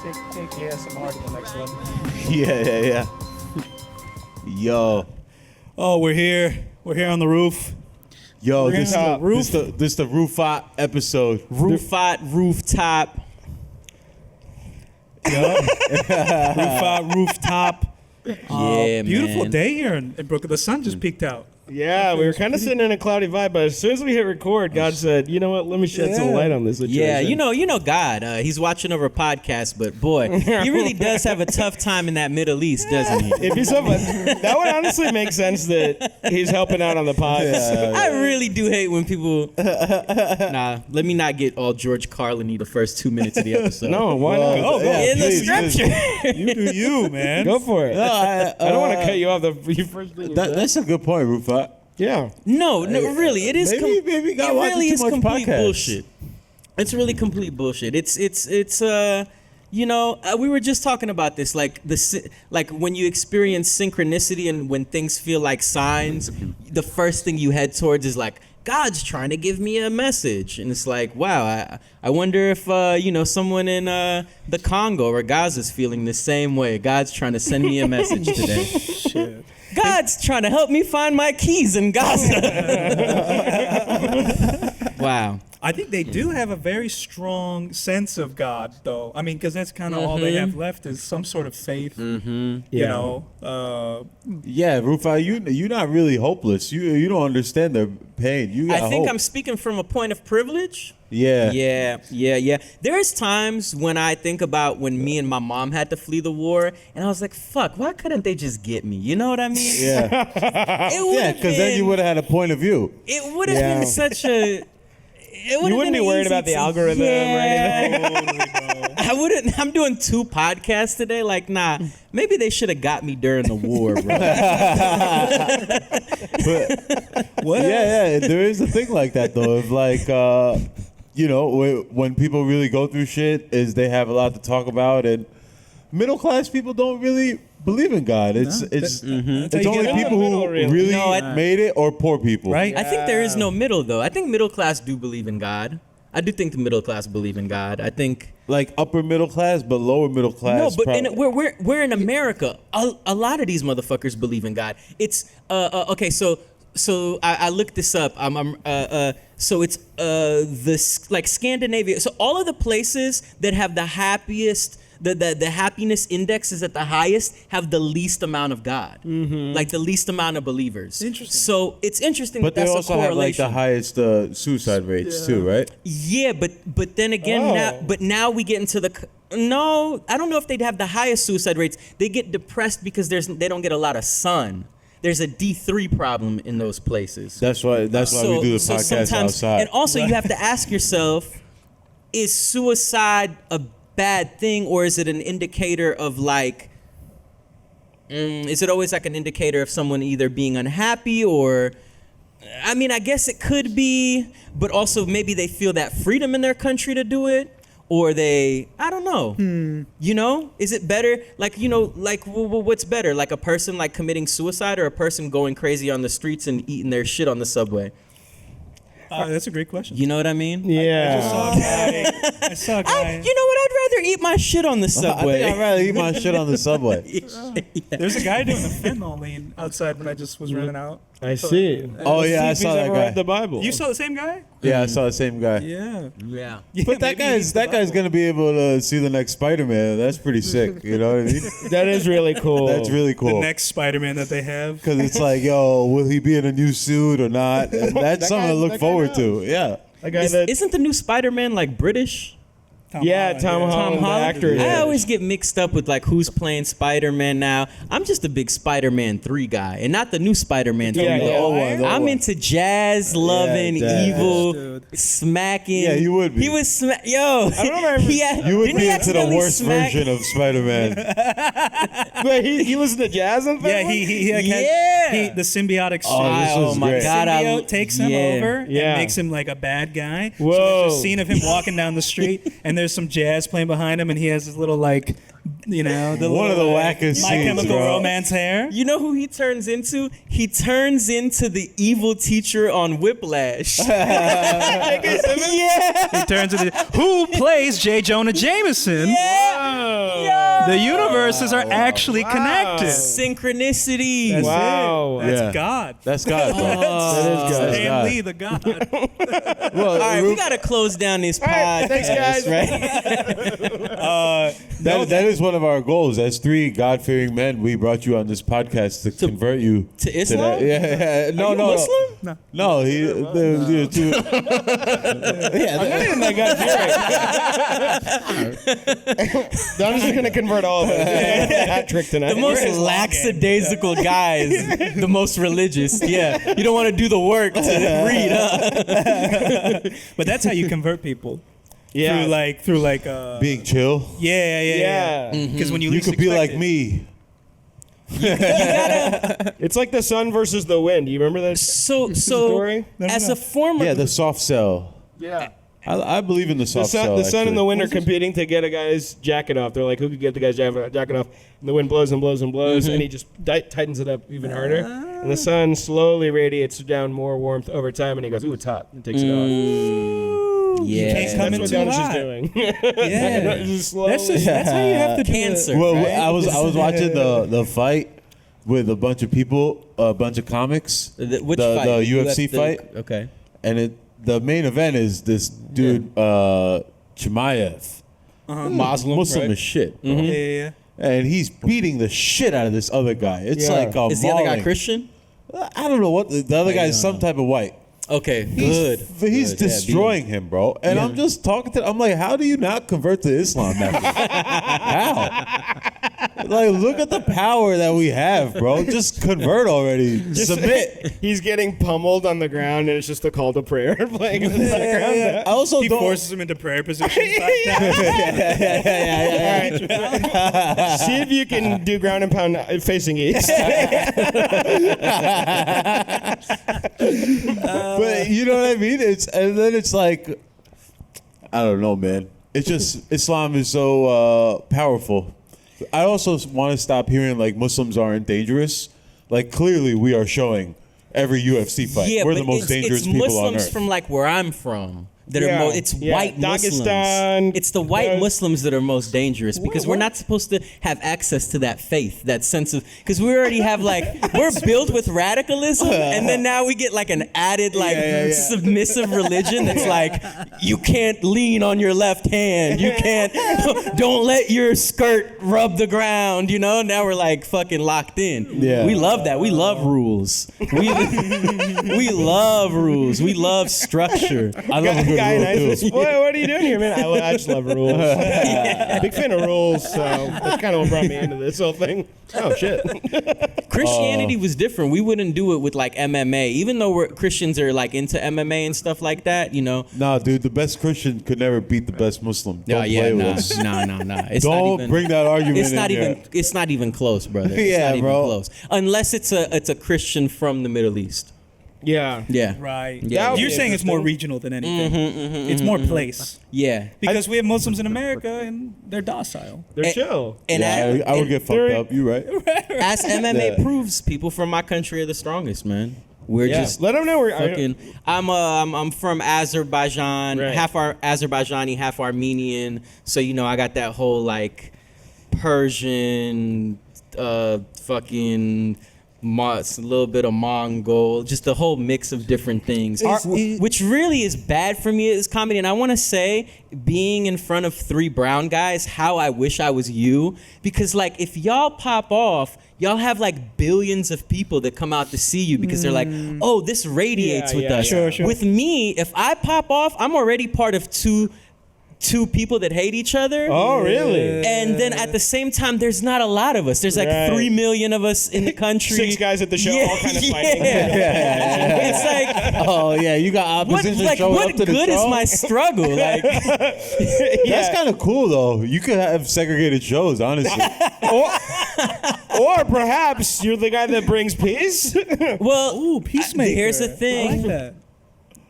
Take ASMR to the next level. Yeah. Yo. Oh, we're here. We're here on the roof. Yo, We're this on the roof. this the Rufat episode. Rufat, rooftop. Rooftop, rooftop. Yeah, Beautiful man. day here in Brooklyn. The sun just peeked out. Yeah, we were kind of sitting in a cloudy vibe, but as soon as we hit record, God said, "You know what? Let me shed some light on this situation." Yeah, you know God. He's watching over a podcast, but boy, he really does have a tough time in that Middle East, doesn't he? It'd be so fun. That would honestly make sense that he's helping out on the pod. I really do hate when people. Nah, let me not get all George Carlin-y the first 2 minutes of the episode. No, why not? Go, go. In the please, scripture. You do you, man. Go for it. No, I don't want to cut you off the first thing. That's a good point, Rufat. Yeah. No, really, it is. Maybe it God watches really too is much complete podcasts. bullshit. It's really complete bullshit. It's we were just talking about this, like when you experience synchronicity and when things feel like signs, the first thing you head towards is like, God's trying to give me a message. And it's like, wow, I wonder if, someone in the Congo or Gaza's feeling the same way. God's trying to send me a message today. Shit. God's trying to help me find my keys in Gaza. Wow. I think they do have a very strong sense of God, though. I mean, because that's kind of all they have left is some sort of faith. You know. Yeah, Rufat, you're not really hopeless. You don't understand their pain. You got I think hope. I'm speaking from a point of privilege. Yeah. Yeah. There's times when I think about when me and my mom had to flee the war, and I was like, fuck, why couldn't they just get me? You know what I mean? Yeah. Yeah, because then you would have had a point of view. It would have been such a... You wouldn't be worried about the algorithm or anything. I wouldn't. I'm doing 2 podcasts today. Like, nah, maybe they should have got me during the war, bro. But yeah, there is a thing like that though. Of like, when people really go through shit, is they have a lot to talk about, and middle class people don't really believe in God. It's only people who really made it, or poor people. Right? I think there is no middle, though. I think middle class do believe in God. I do think the middle class believe in God. I think Like upper middle class, but lower middle class. no, but we're in America. A lot of these motherfuckers believe in God. It's okay. So I looked this up. So it's this like Scandinavia. So all of the places that have the happiest. The happiness index is at the highest, have the least amount of God, like the least amount of believers. Interesting. So it's interesting, But they that's also a have like correlation. the highest suicide rates too, right? Yeah, but then again, now we get into no, I don't know if they'd have the highest suicide rates. They get depressed because they don't get a lot of sun. There's a D3 problem in those places. That's why we do the podcast outside. And also, you have to ask yourself: is suicide a bad thing, or is it an indicator of like? Is it always like an indicator of someone either being unhappy or? I mean, I guess it could be, but also maybe they feel that freedom in their country to do it. Or I don't know. You know, is it better? Like, what's better? Like a person like committing suicide or a person going crazy on the streets and eating their shit on the subway? That's a great question. You know what I mean? Yeah. I saw a guy. You know what? I'd rather eat my shit on the I subway. think I'd rather eat my shit on the subway. There's a guy doing a fentanyl lean outside when I just was running out. I see. Oh yeah, I Let's see saw if he's that ever guy. read the Bible. You saw the same guy? Yeah, I saw the same guy. Yeah. Yeah. But that guy's gonna be able to see the next Spider-Man. That's pretty sick. You know what I mean? That is really cool. That's really The cool. next Spider-Man that they have. Because it's like, yo, will he be in a new suit or not? And that's That something guy- to look that guy forward knows. to. Yeah. A guy that, Isn't the new Spider-Man like British? Tom Tom Holland, Tom the Holland. actor. is I British. always get mixed up with like who's playing Spider-Man now. I'm just a big Spider-Man 3 guy, and not the new Spider-Man 3. Yeah, the yeah. old one, the I'm old one. into jazz loving, jazz. evil, Dude. smacking. Yeah, you would be. He was yo. I don't remember. You would didn't be he into the accidentally worst smack- version of Spider-Man. Wait, he listened to jazz and Yeah, he like Yeah. the symbiotic Oh, this Oh was my great. God, symbiote takes him over Yeah. and makes him like a bad guy. So Whoa. there's a scene of him walking down the street and there's some jazz playing behind him and he has his little like You know, One of the wackest My scenes, Chemical bro. Romance hair. You know who he turns into? He turns into the evil teacher on Whiplash. Yeah. He turns into who plays J. Jonah Jameson. Yeah. The universes are actually connected. Synchronicity. That's Wow. it. That's Yeah. God. That's God, bro. That is God. That's Stan God. Lee, the God. Well, All right, we gotta close down this podcast, thanks, guys. right? that is one of our goals. As 3 God-fearing men, we brought you on this podcast to convert you to Islam? that. Yeah. No, Are you no, Muslim? no. No, the two. Yeah, I'm not even that God-fearing. I'm just gonna convert all of us. Hat trick tonight. The most lackadaisical guys, the most religious. Yeah, you don't want to do the work to read, huh? But that's how you convert people. Yeah. Through like being chill. Yeah. Because when you You least could be expect like it. me. It's like the sun versus the wind. You remember that? So Story? as a former, Yeah, the soft sell. Yeah. I believe in the The soft sun, sell. the sun and the actually. wind are competing to get a guy's jacket off. They're like, who could get the guy's jacket off? And the wind blows and blows and blows, and he just tightens it up even harder. And the sun slowly radiates down more warmth over time, and he goes, ooh, it's hot, and takes it off. yeah, can't come That's in what too Danish is hot. doing. Yeah. Just slowly. That's how you have to do cancer. it. Well, right? I was watching the fight with a bunch of people, a bunch of comics. Which the, fight? The UFC fight. Okay. And the main event is this dude, Chimaev. Muslim, Muslim right? as shit. Bro. Yeah. And he's beating the shit out of this other guy. It's Yeah. like a Is the other guy mauling. Christian? I don't know what the other guy is. Some type of white. Okay, He's good. destroying him, bro. And I'm just talking to. I'm like, how do you not convert to Islam? Now? How? Like, look at the power that we have, bro. Just convert already. Submit. He's getting pummeled on the ground, and it's just a call to prayer playing in the background. I also He don't. forces him into prayer position. Back down. See if you can do ground and pound facing east. But you know what I mean? And then it's like, I don't know, man. It's just Islam is so powerful. I also want to stop hearing like Muslims aren't dangerous. Like clearly, we are showing every UFC fight. Yeah, We're but the most dangerous it's people Muslims on earth. from like where I'm from that Yeah, are it's yeah. white Muslims. Dagestan, It's the white those- Muslims that are most dangerous because we're not supposed to have access to that faith, that sense of because we already have like we're built with radicalism, and then now we get like an added like submissive religion that's like you can't lean on your left hand, you can't don't let your skirt rub the ground, you know. Now we're like fucking locked in. Yeah. We love that. We love rules. We love rules. We love structure. I love a good Guy rule, nice. too. What are you doing here, man? I just love rules. Big fan of rules, so that's kind of what brought me into this whole thing. Oh shit! Christianity was different. We wouldn't do it with like MMA, even though Christians are like into MMA and stuff like that. You know. Nah, dude, the best Christian could never beat the best Muslim. Don't play with us. Nah. It's Don't not even, bring that argument It's not in even. here. It's not even close, brother. It's Yeah, not even bro. close. Unless it's a Christian from the Middle East. Yeah. Yeah. Right. Yeah. You're saying it's more regional than anything. It's more place. Yeah. Because we have Muslims in America and they're docile. They're chill. And Yeah, I would get fucked they're- up. You right? as MMA Yeah. proves, people from my country are the strongest, man. We're Yeah. just Let them know we're fucking. I'm from Azerbaijan, Right. half Azerbaijani, half Armenian. So you know I got that whole like Persian, fucking. A little bit of Mongol, just a whole mix of different things, which really is bad for me as comedy. And I want to say, being in front of 3 brown guys, how I wish I was you, because like if y'all pop off, y'all have like billions of people that come out to see you because they're like, oh, this radiates Yeah, with yeah, us. Sure, sure. With me, if I pop off, I'm already part of two people that hate each other. Oh, really? And then at the same time, there's not a lot of us. There's like Right. 3 million of us in the country. 6 guys at the show, all kind of fighting. It's like, Oh yeah, you got what, opposition like, showing what up to the good is show? my struggle? Like, That's kind of cool though. You could have segregated shows, honestly. Or perhaps you're the guy that brings peace. well, Ooh, peacemaker. here's the I thing. like that.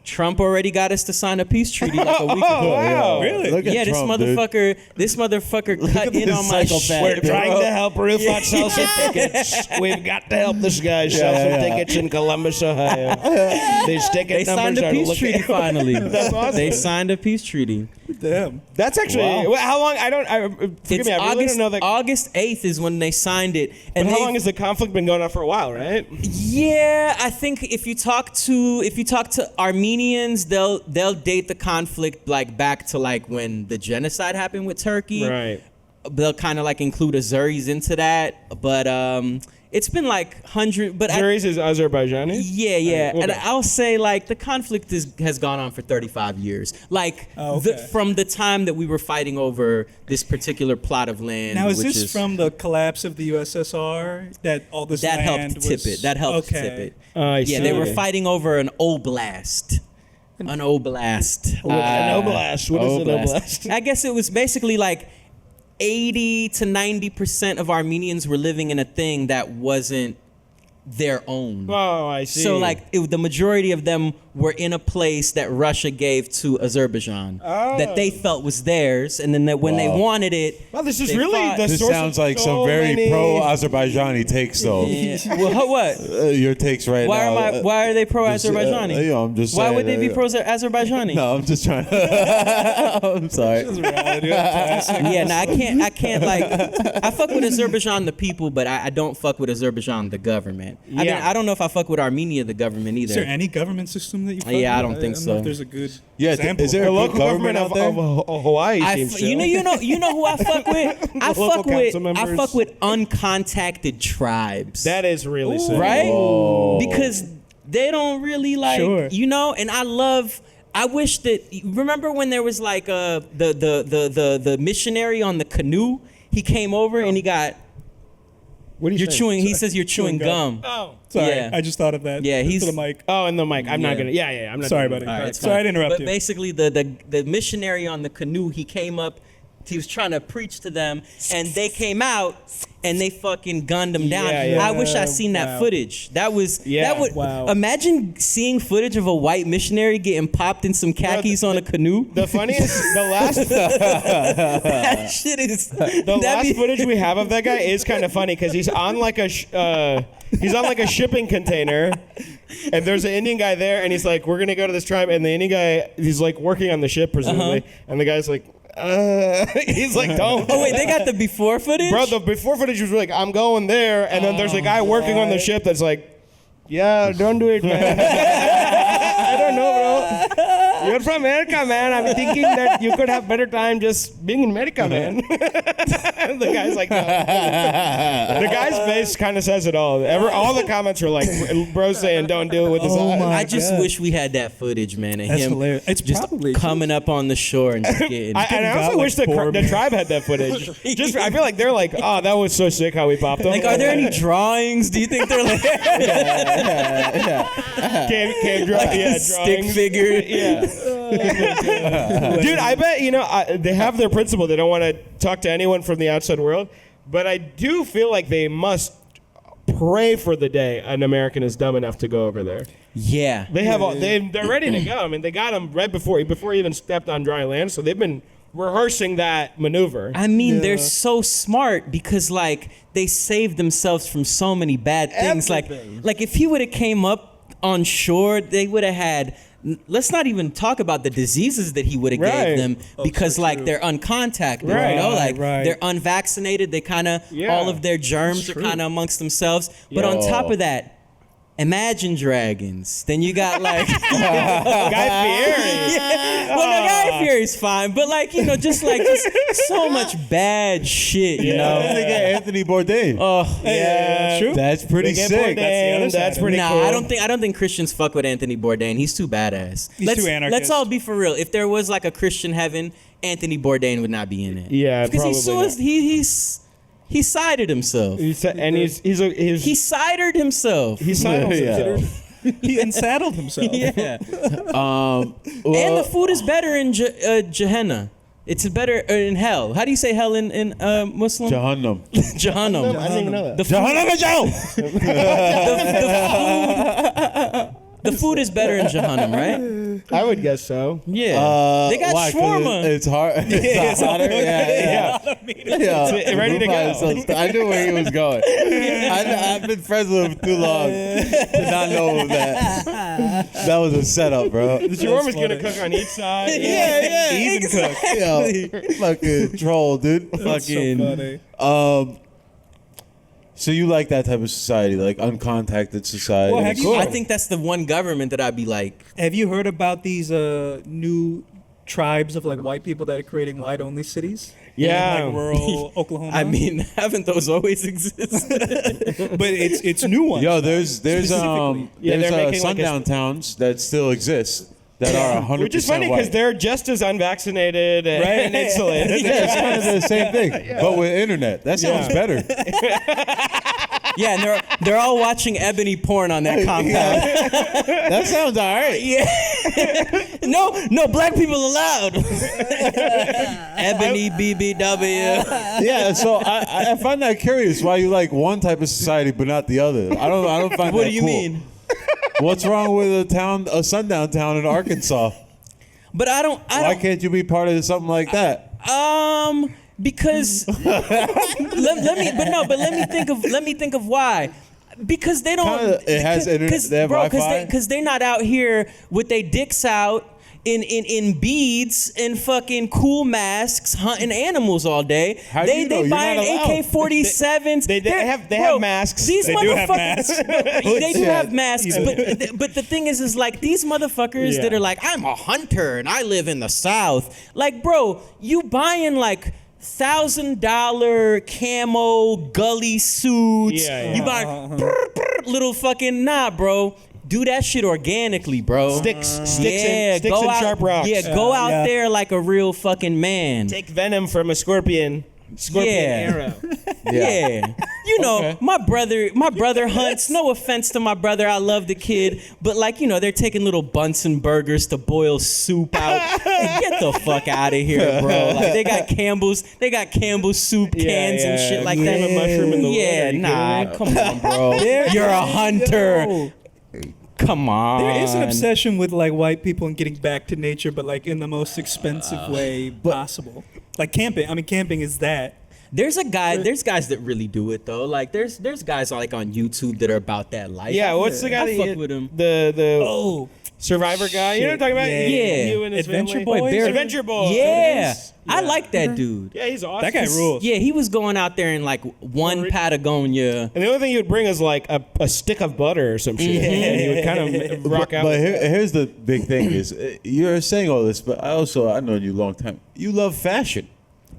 Trump already got us to sign a peace treaty like a week ago. wow. Really? Look at Yeah, Trump, dude. this motherfucker cut in this on my psychopath. We're shit. trying to help Rufat sell some tickets. We've got to help this guy sell some tickets in Columbus, Ohio. These ticket They signed numbers a are peace looking. treaty finally. That's awesome. They signed a peace treaty. Damn. That's actually how long? Forgive It's me. I really don't know that. August 8th is when they signed it. But And how they- long has the conflict been going on for a while? Right? Yeah, I think if you talk to Armenians, they'll date the conflict like back to like when the genocide happened with Turkey. Right. They'll kind of like include Azeris into that, but it's been like 100. But Azeris is Azerbaijani. yeah. Okay. And I'll say like the conflict has gone on for 35 years. Like from the time that we were fighting over this particular plot of land. Now, is which this from the collapse of the USSR that all this that land helped tip was, it? That helped tip it. I Yeah, they were see. fighting over an oblast. An oblast. An oblast. What is an Oblast. oblast? I guess it was basically like 80 to 90% of Armenians were living in a thing that wasn't their own. Oh, I see. So like the majority of them were in a place that Russia gave to Azerbaijan that they felt was theirs, and then that when they wanted it, Wow, this is they really fought. the This source sounds of like so some very many- pro-Azerbaijani takes, though. Yeah. Well, what? Your takes right Why now. Why are they pro-Azerbaijani? you know, I'm just Why saying, would they be pro-Azerbaijani? No, I'm just trying to. I'm sorry. Yeah, no, I can't like. I fuck with Azerbaijan the people, but I don't fuck with Azerbaijan the government. I mean, Yeah. I don't know if I fuck with Armenia the government either. Is there any government system that you? fuck Yeah, I with? don't think know so. if there's a good Yeah, example. is there The a local good government out there? of Hawaii seems chill. you know who I fuck with? I Local fuck with council members. I fuck with uncontacted tribes. That is really sick. right? Oh. Because they don't really like, Sure. you know. And I wish that. Remember when there was like the missionary on the canoe? He came over and he got. What are you You're saying? chewing. He says you're chewing gum. Oh. Sorry, Yeah. I just thought of that. Yeah, he's- to the mic. Oh, and the mic. I'm not Yeah. gonna. Yeah. I'm not. Sorry, doing buddy. it. All right, It's sorry fine. to interrupt but you. basically, the missionary on the canoe, he came up. He was trying to preach to them, and they came out and they fucking gunned him down. Yeah. I wish I seen that Wow. footage. That was Yeah. that would Wow. imagine seeing footage of a white missionary getting popped in some khakis on a canoe. The funniest, the last, That shit is the last footage we have of that guy is kind of funny because he's on like a shipping container, and there's an Indian guy there, and he's like, "We're gonna go to this tribe," and the Indian guy, he's like working on the ship presumably, and the guy's like, he's like, "Don't." Oh wait, they got the before footage. Bro, the before footage was like, "I'm going there," and then there's a guy working on the ship that's like, "Yeah, don't do it, man." I don't know, bro. You're from America, man. I'm thinking that you could have better time just being in America, man. The guy's like, no. The guy's face kind of says it all. All the comments are like, bro saying, "Don't do it with his eyes." my I just God. wish we had that footage, man, of That's him hilarious. It's just probably coming up on the shore and just getting. And I also got, wish the like, 4 the tribe had that footage. Just, I feel like they're like, "Oh, that was so sick how we popped them." like, are there any drawings? Do you think they're like cave drawings? stick figure? Yeah. Dude, I bet, they have their principle. They don't want to talk to anyone from the outside world. But I do feel like they must pray for the day an American is dumb enough to go over there. Yeah. They have they're ready to go. I mean, they got him right before he even stepped on dry land. So they've been rehearsing that maneuver. I mean, they're so smart because like they saved themselves from so many bad things. Everything. Like if he would have came up on shore, they would have had. Let's not even talk about the diseases that he would have Right. gave them because like they're uncontacted, Right. you know, like Right. they're unvaccinated. They kind of Yeah. all of their germs are kind of amongst themselves. But on top of that, Imagine Dragons. Then you got like Guy Fieri. yeah. Well, no, Guy Fieri's fine, but like just so much bad shit, you know. They get Anthony Bourdain. Oh Yeah, true. That's pretty They get sick. Bourdain, that's pretty nah, cool. I don't think Christians fuck with Anthony Bourdain. He's too badass. He's let's, too anarchist. Let's all be for real. If there was like a Christian heaven, Anthony Bourdain would not be in it. Yeah, because probably not. he sided himself. He sided himself. He sided himself. He unsaddled himself. Yeah. Well, And the food is better in Gehenna. It's better in hell. How do you say hell in Muslim? Jahannam. Jahannam. I didn't even know that. The food, the food is better in Jahannam, right? I would guess so. Yeah. They got why? 'Cause shawarma. It's hard. It's hotter. Yeah. It's ready to go. I knew where he was going. I've been friends with him too long to not know that. That was a setup, bro. The shawarma's gonna cook on each side. Even cook. Yo, fucking troll, dude. That's so funny. So you like that type of society, like uncontacted society? Well, have you- I think that's the one government that I'd be like, Have you heard about these new tribes of like white people that are creating white-only cities? Yeah. Like rural Oklahoma. I mean, haven't those always existed? but it's new ones. Yo, there's Specifically. Yeah, they're making like sundown towns that still exist that are 100% Which is funny because white. they're just as unvaccinated and insulated. Yeah, it's kind of the same thing, but with internet. That sounds better. Yeah, and they're all watching ebony porn on that compound. That sounds all right. Yeah. no, black people allowed. Ebony BBW. Yeah, so I find that curious why you like one type of society but not the other. I don't find What that do you cool. mean? What's wrong with a sundown town in Arkansas? But I don't. Why can't you be part of something like that? Because let me think of why. Because they don't. Kinda, it has internet. They have Wi-Fi. Because they're not out here with their dicks out in beads and fucking cool masks hunting animals all day. How do you know? They You're buying not allowed. They AK-47s. have masks. These They do have motherfuckers. masks. They do Yeah. have masks, but the thing is like these motherfuckers that are like, I'm a hunter and I live in the South. Like, bro, you buying like $1,000 camo gully suits. Yeah. You buy little fucking bro. Do that shit organically, bro. Sticks yeah, and go out, sharp rocks. Yeah, go out there like a real fucking man. Take venom from a scorpion arrow. Yeah. You know, my brother hunts. No offense to my brother. I love the kid. But like, you know, they're taking little Bunsen burgers to boil soup out. Like, get the fuck out of here, bro. Like they got Campbell's soup cans and shit like that. Cream of mushroom in the Yeah, wood. nah, come on, bro. You're a hunter. Come on. There is an obsession with like white people and getting back to nature, but like in the most expensive way possible. Like camping. I mean, camping is that. There's guys that really do it though. Like there's guys like on YouTube that are about that life. Yeah, what's the guy I that fuck with him. The Survivor guy? You know what I'm talking about? Yeah. You and his Adventure family. Boys? Adventure Boys. Yeah. I like that dude. Yeah, he's awesome. That guy rules. Yeah, he was going out there in like one Patagonia. And the only thing he would bring is like a stick of butter or some shit. And he would kind of rock out. But here's the big thing is you're saying all this, but I've known you a long time. You love fashion.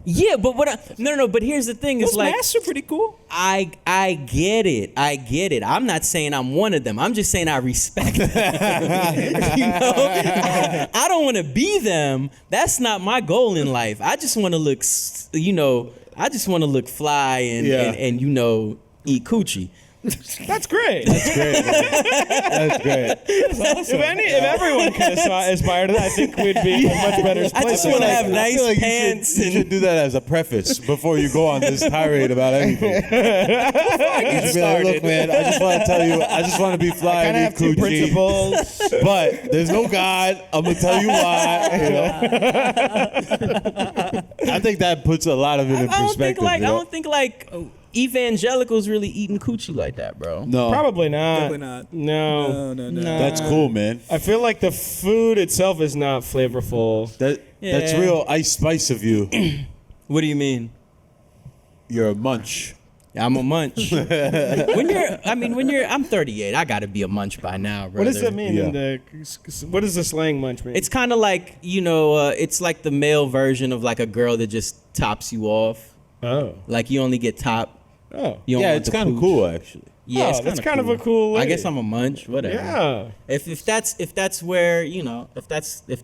Yeah, but but here's the thing: Those is like masks are pretty cool. I get it. I'm not saying I'm one of them. I'm just saying I respect them. You know, I don't want to be them. That's not my goal in life. I just want to look, I just want to look fly and eat coochie. That's great. That's great. That's great. If everyone could aspire to that, I think we'd be in a much better place. I just want to have nice feel like pants. You should do that as a preface before you go on this tirade about anything. You should be like, look, man, I just want to tell you, I just want to be fly kind of and have eat two coochie. principles. But there's no God. I'm gonna tell you why. I think that puts a lot of it in perspective. I don't think evangelicals really eating coochie like that, bro. No, Probably not. Probably not. No. No. that's cool, man. I feel like the food itself is not flavorful. That's Yeah. real ice spice of you. What do you mean? You're a munch. I'm a munch. I'm 38. I gotta be a munch by now, brother. What does that mean? Yeah. What does the slang munch mean? It's kind of like, it's like the male version of like a girl that just tops you off. Like you only get top. You don't Yeah, want it's the kind of pooch. cool actually. Yeah, it's that's kinda kind of a cool I way. guess I'm a munch, whatever. Yeah. If that's where, if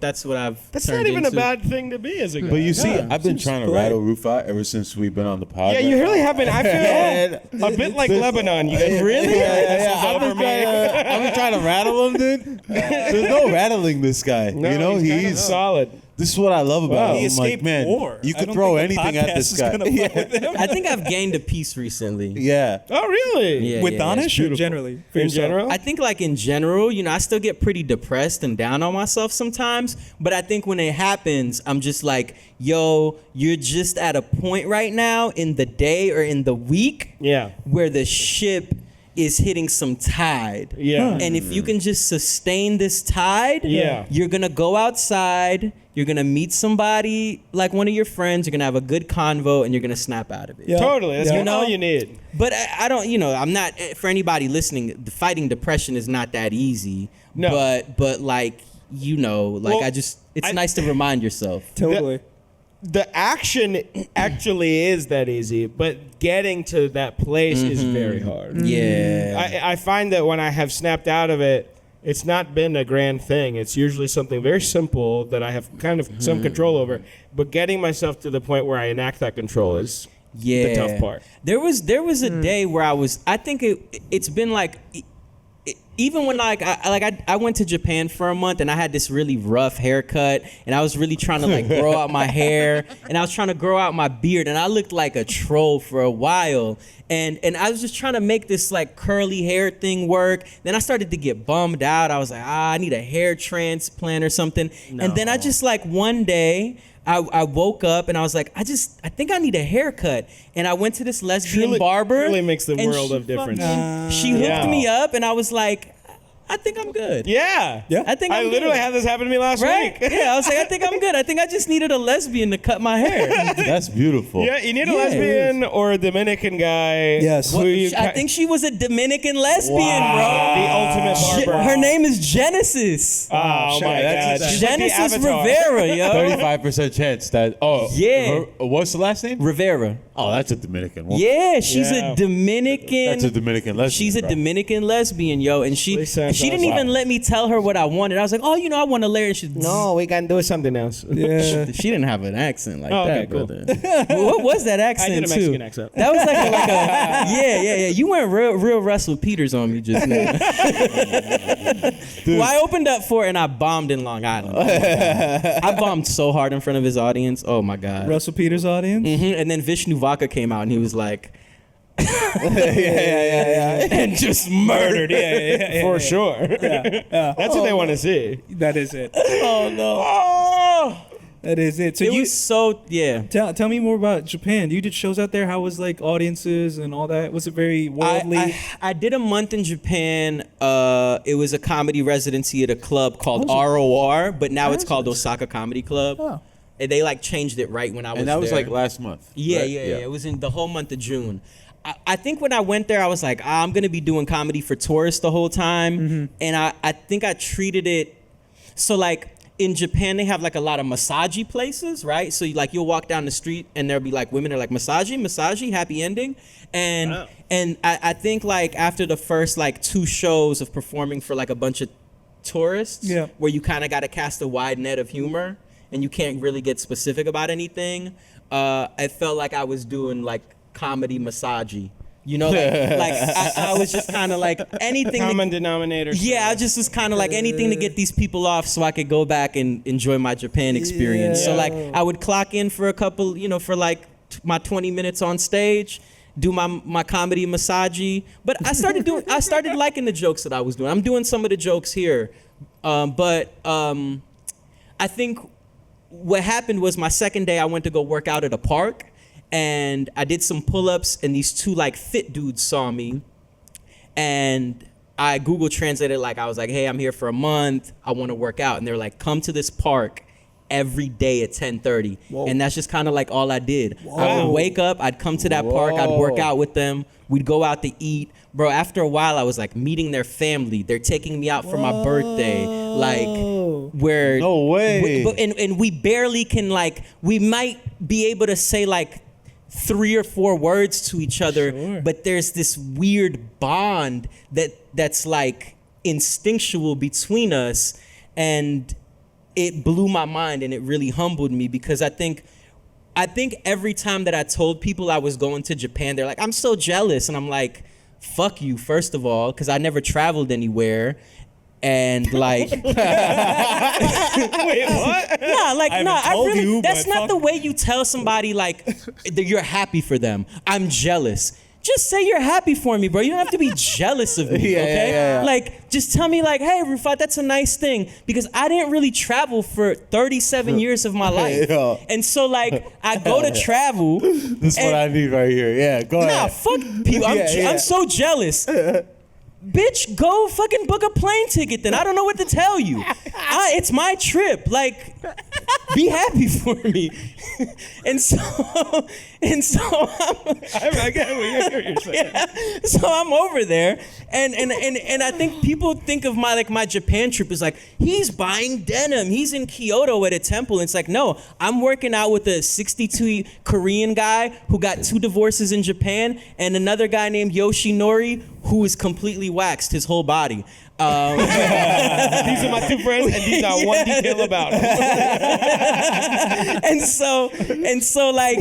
that's what I've That's turned not even into. a bad thing to be as a guy. But you see, Yeah. I've been trying to rattle Rufat ever since we've been on the pod. Yeah, you really have been. I feel a bit like Lebanon. You guys really? Yeah. This is over me. I've been trying to rattle him, dude. There's no rattling this guy. No, you know, he's kinda he's solid. This is what I love about He him. I'm like, escaped man, war. you I could don't throw think the anything at podcast this is guy. gonna fuck with him. I think I've gained a piece recently. Yeah. Oh, really? Yeah, With yeah, Danish it's or beautiful. generally? For In yourself? general? I think like in general, I still get pretty depressed and down on myself sometimes. But I think when it happens, I'm just like, yo, you're just at a point right now in the day or in the week where the ship is hitting some tide. Yeah. And if you can just sustain this tide, Yeah. you're going to go outside, you're going to meet somebody like one of your friends, you're going to have a good convo, and you're going to snap out of it. Yeah. Totally. That's Yeah. all you need. But I don't, I'm not, for anybody listening, fighting depression is not that easy. No. But like, Well, it's I- nice to remind yourself. Totally. The action actually is that easy, but getting to that place is very hard. Yeah. I find that when I have snapped out of it, it's not been a grand thing. It's usually something very simple that I have kind of some control over. But getting myself to the point where I enact that control is the tough part. There was a day where I think it's been like, even when I went to Japan for a month and I had this really rough haircut and I was really trying to like grow out my hair and I was trying to grow out my beard and I looked like a troll for a while and I was just trying to make this like curly hair thing work. Then I started to get bummed out. I was like, I need a hair transplant or something. And then I just like one day I woke up and I was like, I think I need a haircut. And I went to this lesbian barber. Really makes the and world she of difference. She hooked me up and I was like, I think I'm good. Yeah. I think I I'm literally good. had this happen to me last Right? week. Yeah, I was like, I think I'm good. I think I just needed a lesbian to cut my hair. That's beautiful. Yeah, you need a Yeah. lesbian or a Dominican guy. Yes. I think she was a Dominican lesbian, the ultimate bro. barber. Her name is Genesis. Oh my That's god. just- She's like the Genesis Avatar. Rivera, yo. 35% chance that. Oh, Yeah. what's the last name? Rivera. Oh, that's a Dominican one. Yeah, she's Yeah. a Dominican. That's a Dominican lesbian. She's a bro. Dominican lesbian, yo, and she They sound didn't awesome. even let me tell her what I wanted. I was like, oh, I want to layer. And she No, we can do something else. Yeah. She didn't have an accent like Oh, that, okay, cool. brother. What was that I accent did a Mexican too? accent. That was like a yeah. You went real Russell Peters on me just now. Well, I opened up for it and I bombed in Long Island. Oh my God. I bombed so hard in front of his audience. Oh my God. Russell Peters' audience. And then Vishnu Vaka came out and he was like, Yeah. and just murdered it. For sure. That's what they want to see. That is it. Oh no. That is it. So It you was so yeah. tell me more about Japan. You did shows out there. How was like audiences and all that? Was it very worldly? I did a month in Japan. It was a comedy residency at a club called ROR, but now it's called Osaka Comedy Club. Oh. And they like changed it right when I was And that was there. like last month. Yeah, right? yeah. It was in the whole month of June. I think when I went there, I was like, I'm going to be doing comedy for tourists the whole time. And I think I treated it, so like in Japan, they have like a lot of massagey places, right? So you'll walk down the street and there'll be like women are like, massagey, happy ending. And Wow. and I think like after the first like 2 shows of performing for like a bunch of tourists, Yeah. where you kind of got to cast a wide net of humor and you can't really get specific about anything, I felt like I was doing like comedy massagey. I was just kind of like anything. Common denominator. Yeah, I just was kind of like anything to get these people off so I could go back and enjoy my Japan experience. So Yeah. like I would clock in for a couple, for like my 20 minutes on stage, do my comedy massagey. But I started liking the jokes that I was doing. I'm doing some of the jokes here. But I think what happened was my second day I went to go work out at a park. And I did some pull-ups, and these 2 like fit dudes saw me, and I Google translated I was like, "Hey, I'm here for a month. I want to work out," and they're like, "Come to this park every day at 10:30," and that's just kind of like all I did. I would wake up, I'd come to that park, I'd work out with them. We'd go out to eat, bro. After a while, I was like meeting their family. They're taking me out for my birthday, where No way. and we barely can we might be able to say 3 or 4 words to each other, but there's this weird bond that's instinctual between us, and it blew my mind and it really humbled me because I think every time that I told people I was going to Japan, they're like, I'm so jealous, and I'm like, fuck you, first of all, because I never traveled anywhere. And like, Wait, what? I told really, you, that's but not fuck. the way you tell somebody like that you're happy for them. I'm jealous. Just say you're happy for me, bro. You don't have to be jealous of me, okay? Yeah. Like, just tell me like, hey, Rufat, that's a nice thing. Because I didn't really travel for 37 years of my life. Yeah. And so like, I go to travel. This is what I need right here. Yeah, go Nah, ahead. fuck people. I'm so jealous. Bitch, go fucking book a plane ticket then. I don't know what to tell you. It's my trip. Like, be happy for me. and so I get what you're saying. yeah, so I'm over there, and I think people think of my Japan trip as like, he's buying denim, he's in Kyoto at a temple. And it's like, no, I'm working out with a 62 Korean guy who got 2 divorces in Japan, and another guy named Yoshinori who is completely waxed his whole body. These are my 2 friends, and these are one detail about them. and so like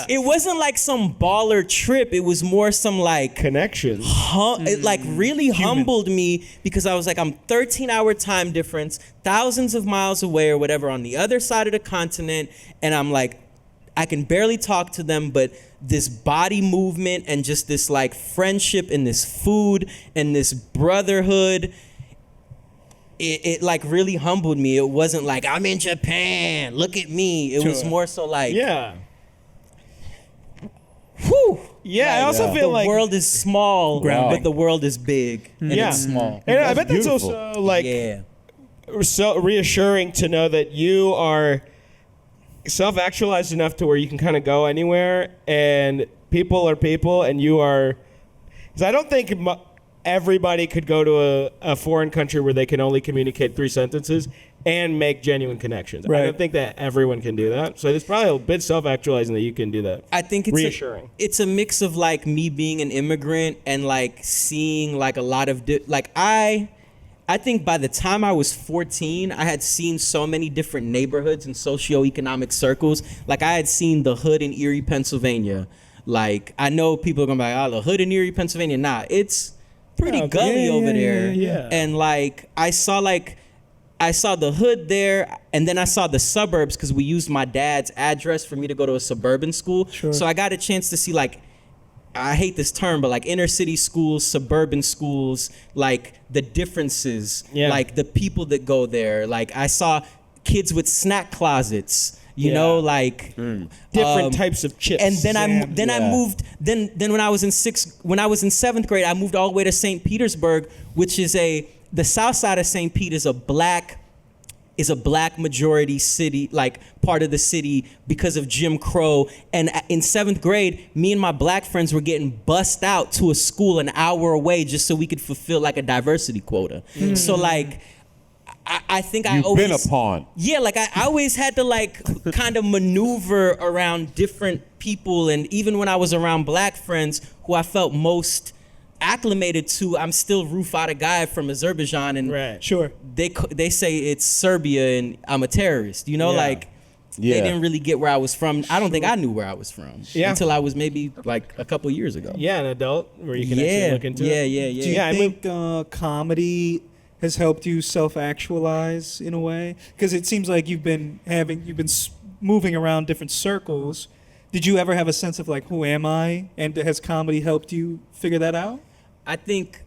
it wasn't like some baller trip. It was more some like Connections. it like really humbled me, because I was like, I'm 13-hour time difference, thousands of miles away or whatever on the other side of the continent, and I'm like, I can barely talk to them, but this body movement and just this like friendship and this food and this brotherhood, it like really humbled me. It wasn't like, I'm in Japan, look at me. It was more so like, Yeah. whew. Yeah, I also The feel like world is small, Grounding. but the world is big and Yeah. it's small. And I bet that's beautiful. also like Yeah. so reassuring to know that you are self-actualized enough to where you can kind of go anywhere, and people are people, and you are. Because I don't think everybody could go to a foreign country where they can only communicate 3 sentences and make genuine connections. I Right. don't think that everyone can do that. So it's probably a bit self-actualizing that you can do that. I think it's reassuring. It's a mix of like me being an immigrant and like seeing like a lot of I think by the time I was 14, I had seen so many different neighborhoods and socioeconomic circles. Like I had seen the hood in Erie, Pennsylvania. Like I know people are gonna be like, oh, the hood in Erie, Pennsylvania. Nah, it's pretty gully over there. Yeah. And like I saw the hood there, and then I saw the suburbs because we used my dad's address for me to go to a suburban school. Sure. So I got a chance to see like, I hate this term, but like inner city schools, suburban schools, like the differences, like the people that go there. Like I saw kids with snack closets, you know, like Different types of chips. And then I Yeah. moved. Then when I was in 7th grade, I moved all the way to St. Petersburg, which is the south side of St. Pete is a black majority city, like part of the city because of Jim Crow. And in 7th grade, me and my black friends were getting bussed out to a school an hour away just so we could fulfill like a diversity quota. So like, I think I You've always been a pawn. Yeah, like I always had to like kind of maneuver around different people, and even when I was around black friends who I felt most acclimated to, I'm still Rufat Agayev from Azerbaijan, and Right. Sure. they say it's Serbia and I'm a terrorist. You know, Yeah. like Yeah. they didn't really get where I was from. I don't think I knew where I was from until I was maybe like a couple years ago. Yeah, an adult where you can actually look into it. yeah. Do you Yeah, I think comedy has helped you self-actualize in a way? Because it seems like you've been moving around different circles. Did you ever have a sense of like, who am I? And has comedy helped you figure that out? I think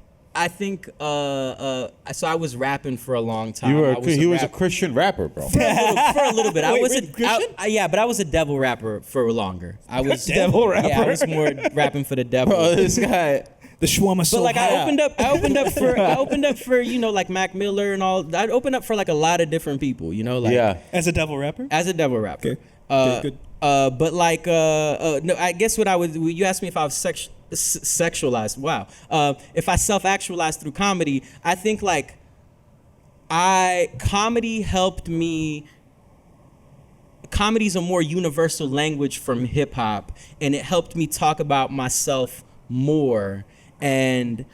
so I was rapping for a long time. He was a Christian rapper, bro. for a little bit. I Wait, wasn't. Christian? But I was a devil rapper for longer. I was Devil rapper? Yeah, I was more rapping for the devil. Bro, this guy. The Shwama But so like high. I opened up for you know like Mac Miller and all. I opened up for like a lot of different people. You know, like Yeah. As a devil rapper? as a devil rapper. Okay. Good. But like no, I guess what I would. You asked me if I was sexualized. Wow. If I self-actualized through comedy, I think like comedy helped me. Comedy's a more universal language from hip hop, and it helped me talk about myself more. And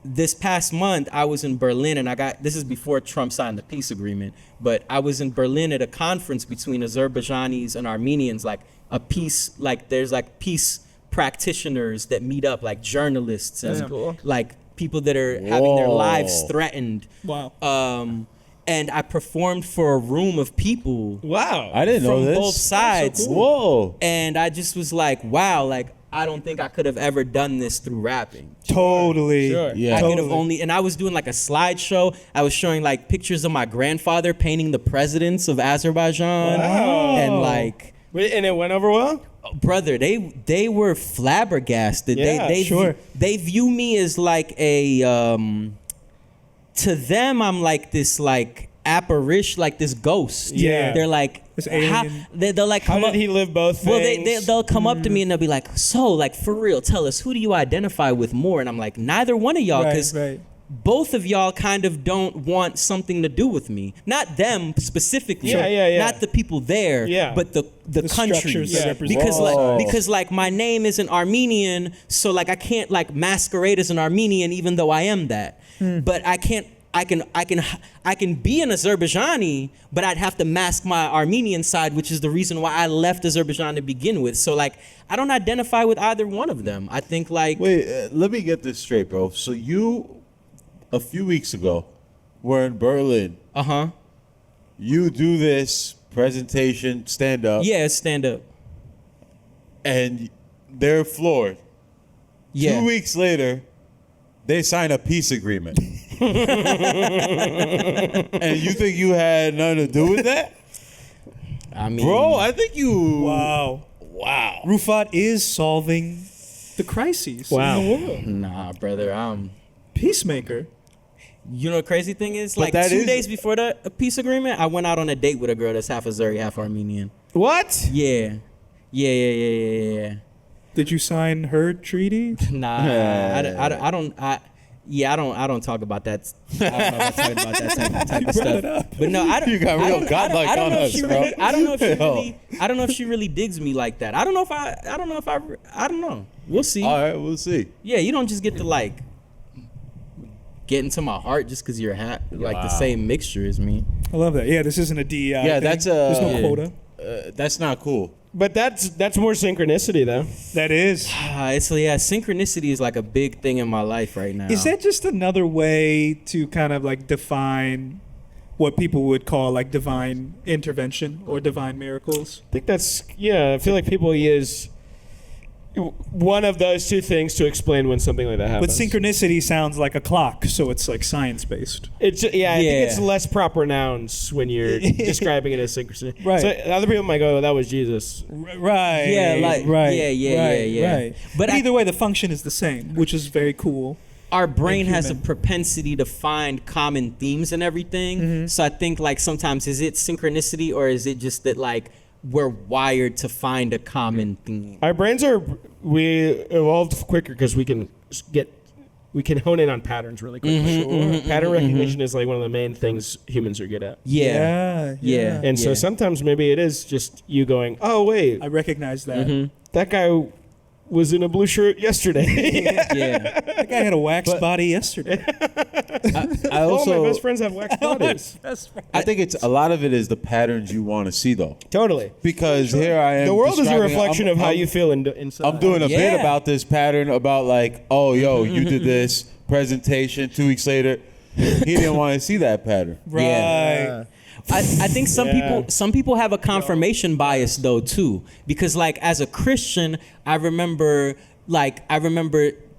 this past month, I was in Berlin, and this is before Trump signed the peace agreement, but I was in Berlin at a conference between Azerbaijanis and Armenians, like a peace, like there's like peace practitioners that meet up, like journalists and That's cool. like people that are having their Whoa. lives threatened. Wow. And I performed for a room of people Wow. I didn't know from this. both sides. Whoa. And I just was like, wow, like I don't think I could have ever done this through rapping. Totally. Sure. Yeah. I could have Totally. only, and I was doing like a slideshow. I was showing like pictures of my grandfather painting the presidents of Azerbaijan, Wow. and like, Wait, and it went over well? brother, they were flabbergasted. Yeah, sure. They view me as like a, to them, I'm like this like apparition, like this ghost. Yeah. They're like, This alien. they'll like How come did up. he live both Well, things? they'll come up to me and they'll be like, so, like, for real, tell us, who do you identify with more? And I'm like, neither one of y'all, Right, because right. both of y'all kind of don't want something to do with me. Not them specifically. Yeah. Not the people there, Yeah. but the countries. structures that represent Because Whoa. like my name is an Armenian, so like I can't like masquerade as an Armenian even though I am that. But I can be an Azerbaijani, but I'd have to mask my Armenian side, which is the reason why I left Azerbaijan to begin with. So like I don't identify with either one of them. I think like Wait, let me get this straight, bro. So you, a few weeks ago, were in Berlin. You do this presentation, stand up, yeah, stand up. and they're floored. Yeah. 2 weeks later, they sign a peace agreement. And you think you had nothing to do with that? I mean, Bro, I think you... Wow. Wow. Rufat is solving the crises Wow. in the world. nah, brother. Peacemaker. You know the crazy thing is, But like that 2 is- days before the peace agreement, I went out on a date with a girl that's half Azeri, half Armenian. What? Yeah. Did you sign her treaty? Nah, I don't talk about that. I don't know if I talk about that type of stuff. But no, I don't. You got I real don't- godlike I don't on know if us, she bro. really- I don't know if she Yo. really. I don't know if she really digs me like that. I don't know. We'll see. All right, we'll see. Yeah, you don't just get to like get into my heart just because you're like the same mixture as me. I love that. Yeah, this isn't a DEI. Yeah, thing. that's a- There's no Yeah. quota. That's not cool. But that's more synchronicity, though. That is. Synchronicity is like a big thing in my life right now. Is that just another way to kind of like define what people would call like divine intervention or divine miracles? I think that's, I feel like people use one of those two things to explain when something like that But happens. synchronicity sounds like a clock, so it's like science based. It's I think Yeah. it's less proper nouns when you're describing it as synchronicity. Right. So other people might go, that was Jesus. Right. Yeah, like- right. yeah. Right. But But either way, the function is the same, which is very cool. our brain has a human. propensity to find common themes and everything. Mm-hmm. So I think like sometimes is it synchronicity or is it just that like we're wired to find a common theme? Our brains we evolved quicker because we can hone in on patterns really quickly. Pattern recognition is like one of the main things humans are good at. Yeah. And so sometimes maybe it is just you going, oh wait, I recognize that. that guy was in a blue shirt yesterday. Yeah. That guy had a wax body yesterday. I All also, my best friends have wax bodies. I think it's a lot of it is the patterns you want to see, though. Totally. Because here I am. The world is a describing- reflection I'm- of how I'm- you feel inside. I'm doing a bit Yeah. about this pattern about like, oh, yo, you did this presentation 2 weeks later. He didn't want to see that pattern. Right. Yeah. I think some people have a confirmation bias though too, because like as a Christian, I remember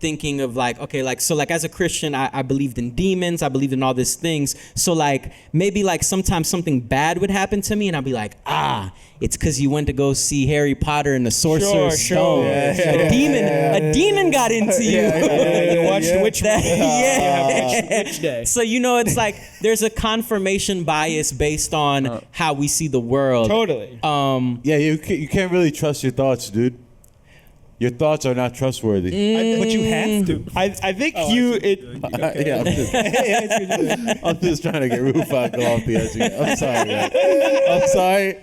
thinking of like, okay, like so like as a Christian, I believed in demons, I believed in all these things. So like maybe like sometimes something bad would happen to me, and I'd be like, it's because you went to go see Harry Potter and the Sorcerer's Sure. Stone. Yeah, A demon got into you. You watched Witch Yeah. Witch Day. So it's like there's a confirmation bias based on how we see the world. Totally. Yeah, you can't really trust your thoughts, dude. Your thoughts are not trustworthy. But you have to. I think Yeah, I'm just trying to get Rufat off the edge again. I'm sorry, man. I'm sorry.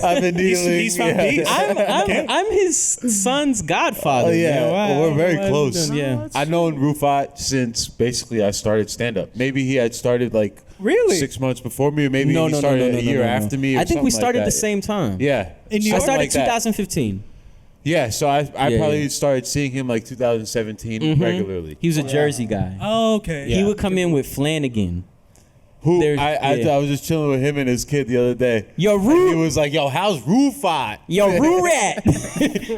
I've been dealing. he's found peace. I'm his son's godfather. Oh yeah, man. Why- we're very why- close. Yeah. I've known Rufat since basically I started stand up. Maybe he had started like Really? 6 months before me, or maybe he started a year after me. Or I think we something started like the that. same time. Yeah, In New I York? started like that. 2015. Yeah, so I Yeah. probably started seeing him like 2017 regularly. He was a Jersey guy. Oh, okay. He would come in with Flanagan. Who There's- I was just chilling with him and his kid the other day. Yo, And he was like, "Yo, how's Rufat?" Yo, Roo-Rat.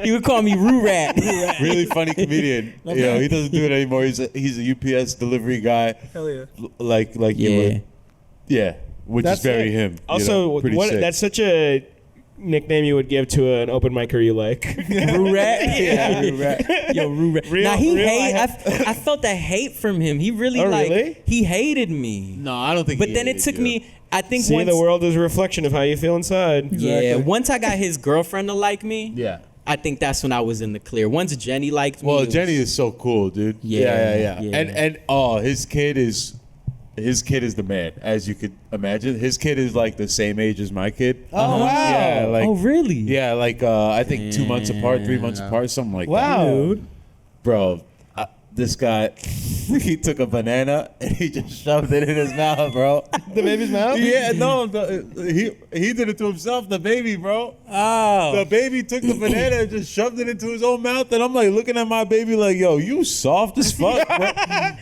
He would call me Roo-Rat. Really funny comedian. You know, he doesn't do it anymore. He's a UPS delivery guy. Hell yeah. Like you Yeah. would. Yeah, which is very it. him. Also, Pretty sick. that's such a nickname you would give to an open micer you like. Roo-Rat? Yeah, Rufat. Yo, Roo-Rat. Real- Now, he real, hate. I felt that hate from him. He really, Oh, like, really? he hated me. No, I don't think. But he then it hated took you. me, I think See, once. the world is a reflection of how you feel inside. Yeah, Exactly. once I got his girlfriend to like me, Yeah. I think that's when I was in the clear. Once Jenny liked me. Well, it was- Jenny is so cool, dude. Yeah, yeah. And his kid is the man, as you could imagine. His kid is like the same age as my kid. Oh, wow. Yeah, like Oh, really? yeah, like I think 2 months apart, 3 months apart, something like that. Wow. Dude. Bro, this guy, he took a banana and he just shoved it in his mouth, bro. The baby's mouth? Yeah, no, he did it to himself, the baby, bro. Oh. The baby took the banana and just shoved it into his own mouth, and I'm like looking at my baby like, yo, you soft as fuck, bro.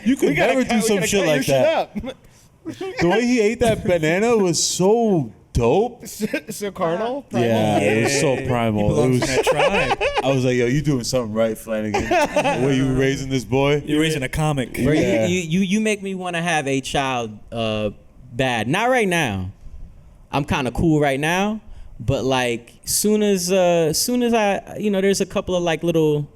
You could never do some shit like that. The way he ate that banana was so dope. So carnal? Yeah, it was so primal. It Belongs in was. that tribe. I was like, yo, you doing something right, Flanagan. The way you raising this boy. You're raising a comic. Bro, Yeah. you make me want to have a child bad. Not right now. I'm kind of cool right now, but like soon as I, there's a couple of like little,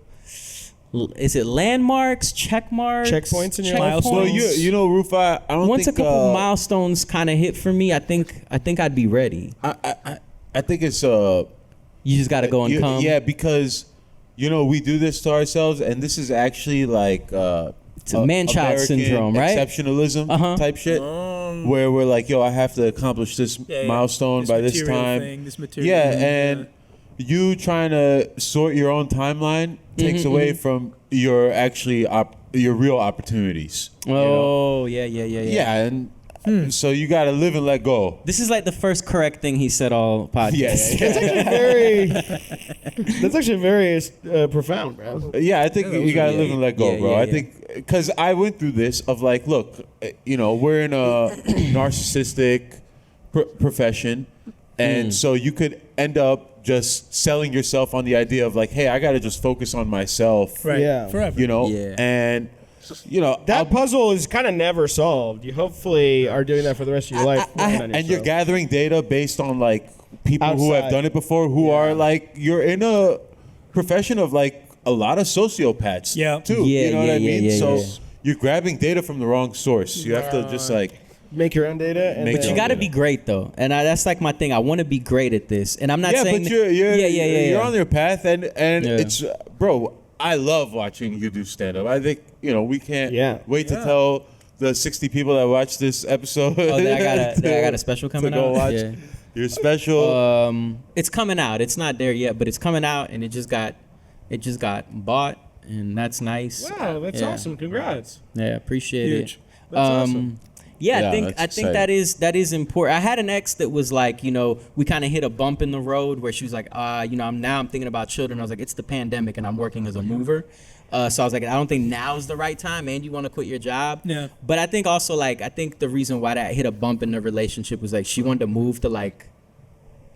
is it landmarks, check marks, Checkpoints in your life? Well, you know, Rufat, I don't Once think a couple milestones kind of hit for me, I think I'd be ready. I think it's You just got to go and come. yeah, because we do this to ourselves, and this is actually like It's a man-child American syndrome, right? Exceptionalism type shit, where we're like, yo, I have to accomplish this milestone by this time. This material Yeah, thing, and you trying to sort your own timeline takes away from your your real opportunities. you know? Oh, yeah. Yeah, and so you got to live and let go. This is like the first correct thing he said all podcast. That's actually very profound, bro. Yeah, I think you got to live and let go, Yeah, bro. yeah, I yeah. think because I went through this of like, look, we're in a narcissistic profession, and so you could end up just selling yourself on the idea of like, hey, I got to just focus on myself, Right. Yeah. Forever. Yeah. and That puzzle is kind of never solved. You hopefully are doing that for the rest of your life. working on and you're yourself. gathering data based on like people who have Outside. done it before, who are like, you're in a profession of like a lot of sociopaths Yeah. too. Yeah, you know what I yeah, mean? yeah, so yeah. you're grabbing data from the wrong source. You have to just like, Make your own data. And Make But you your got to own be great though, and that's like my thing. I want to be great at this, and I'm not yeah, saying but you're yeah. on your path, and Yeah. it's, bro, I love watching you do stand up. I think, we can't wait to tell the 60 people that watch this episode. Oh, that I got a special to coming go out. watch Yeah. your special. It's coming out. It's not there yet, but it's coming out, and it just got bought, and that's nice. wow, that's Yeah. awesome. Congrats. Yeah, appreciate Huge. it. That's awesome. Yeah, Yeah, I think that's that is important. I had an ex that was like, we kind of hit a bump in the road where she was like, I'm thinking about children. I was like, it's the pandemic and I'm working as a mover. So I was like, I don't think now's the right time, and you want to quit your job. Yeah. But I think also I think the reason why that hit a bump in the relationship was like she wanted to move to like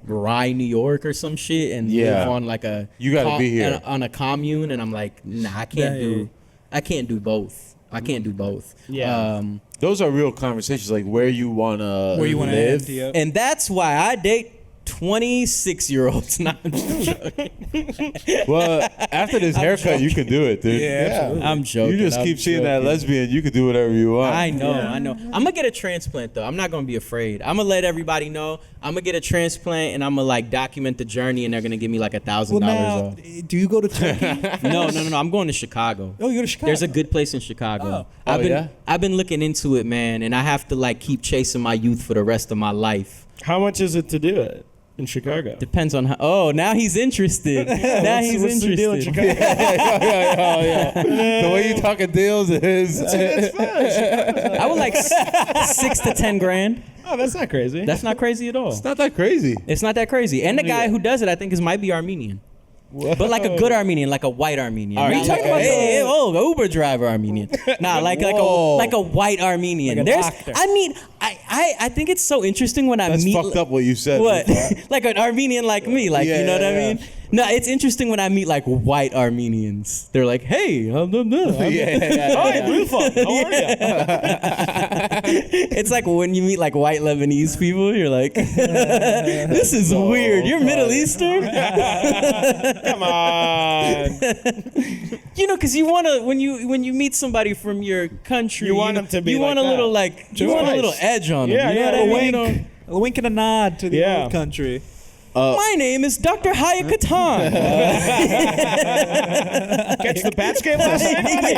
Rye, New York or some shit and Yeah. live on like a You gotta be here. on a commune, and I'm like, nah, I can't do both. I can't do both. Yeah. Those are real conversations, like where you want to live. live. Yeah. And that's why I date 26-year-olds. Not Well, after this haircut, you can do it, dude. Yeah. I'm joking. You just I'm keep seeing that joking. lesbian, you can do whatever you want. I know. I'm gonna get a transplant though. I'm not gonna be afraid. I'm gonna let everybody know. I'm gonna get a transplant, and I'm gonna like document the journey, and they're gonna give me like $1,000 Well, now, off. do you go to Turkey? No. I'm going to Chicago. Oh, you go to Chicago. There's a good place in Chicago. Oh. I've been looking into it, man, and I have to like keep chasing my youth for the rest of my life. How much is it to do it in Chicago? Depends on how. Oh, now he's interested. Now he's What's the interested. deal in Chicago? The way you talking deals is. I would like 6 to 10 grand. Oh, that's not crazy. That's not crazy at all. It's not that crazy. It's not that crazy. And the guy who does it, I think, might be Armenian. But like a good Armenian, like a white Armenian. All Not right, like like a Uber driver Armenian. Nah, like a white Armenian. Like a doctor. I think it's so interesting when I That's meet fucked up what you said. what like an Armenian like me, like you know what I mean. No, it's interesting when I meet like white Armenians. They're like, "Hey, hi, Rufat, how are you?" It's like when you meet like white Lebanese people, you're like, "This is weird. You're Middle Eastern." Come on. You know, because you wanna when you meet somebody from your country, You want them to be you like want a that. little like you want a little edge on them. Yeah, You know yeah, what I a mean? wink. A wink and a nod to the Yeah. old country. My name is Dr. Hayakatan. Catch the Pats game last night, buddy?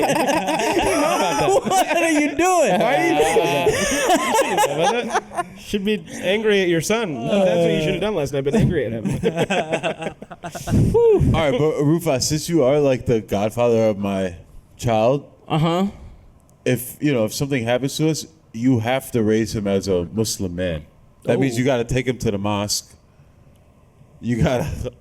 What are you doing? Why are you should be angry at your son. That's what you should have done last night, been angry at him. All right, but Rufat, since you are like the godfather of my child, if something happens to us, you have to raise him as a Muslim man. That means you got to take him to the mosque. You gotta.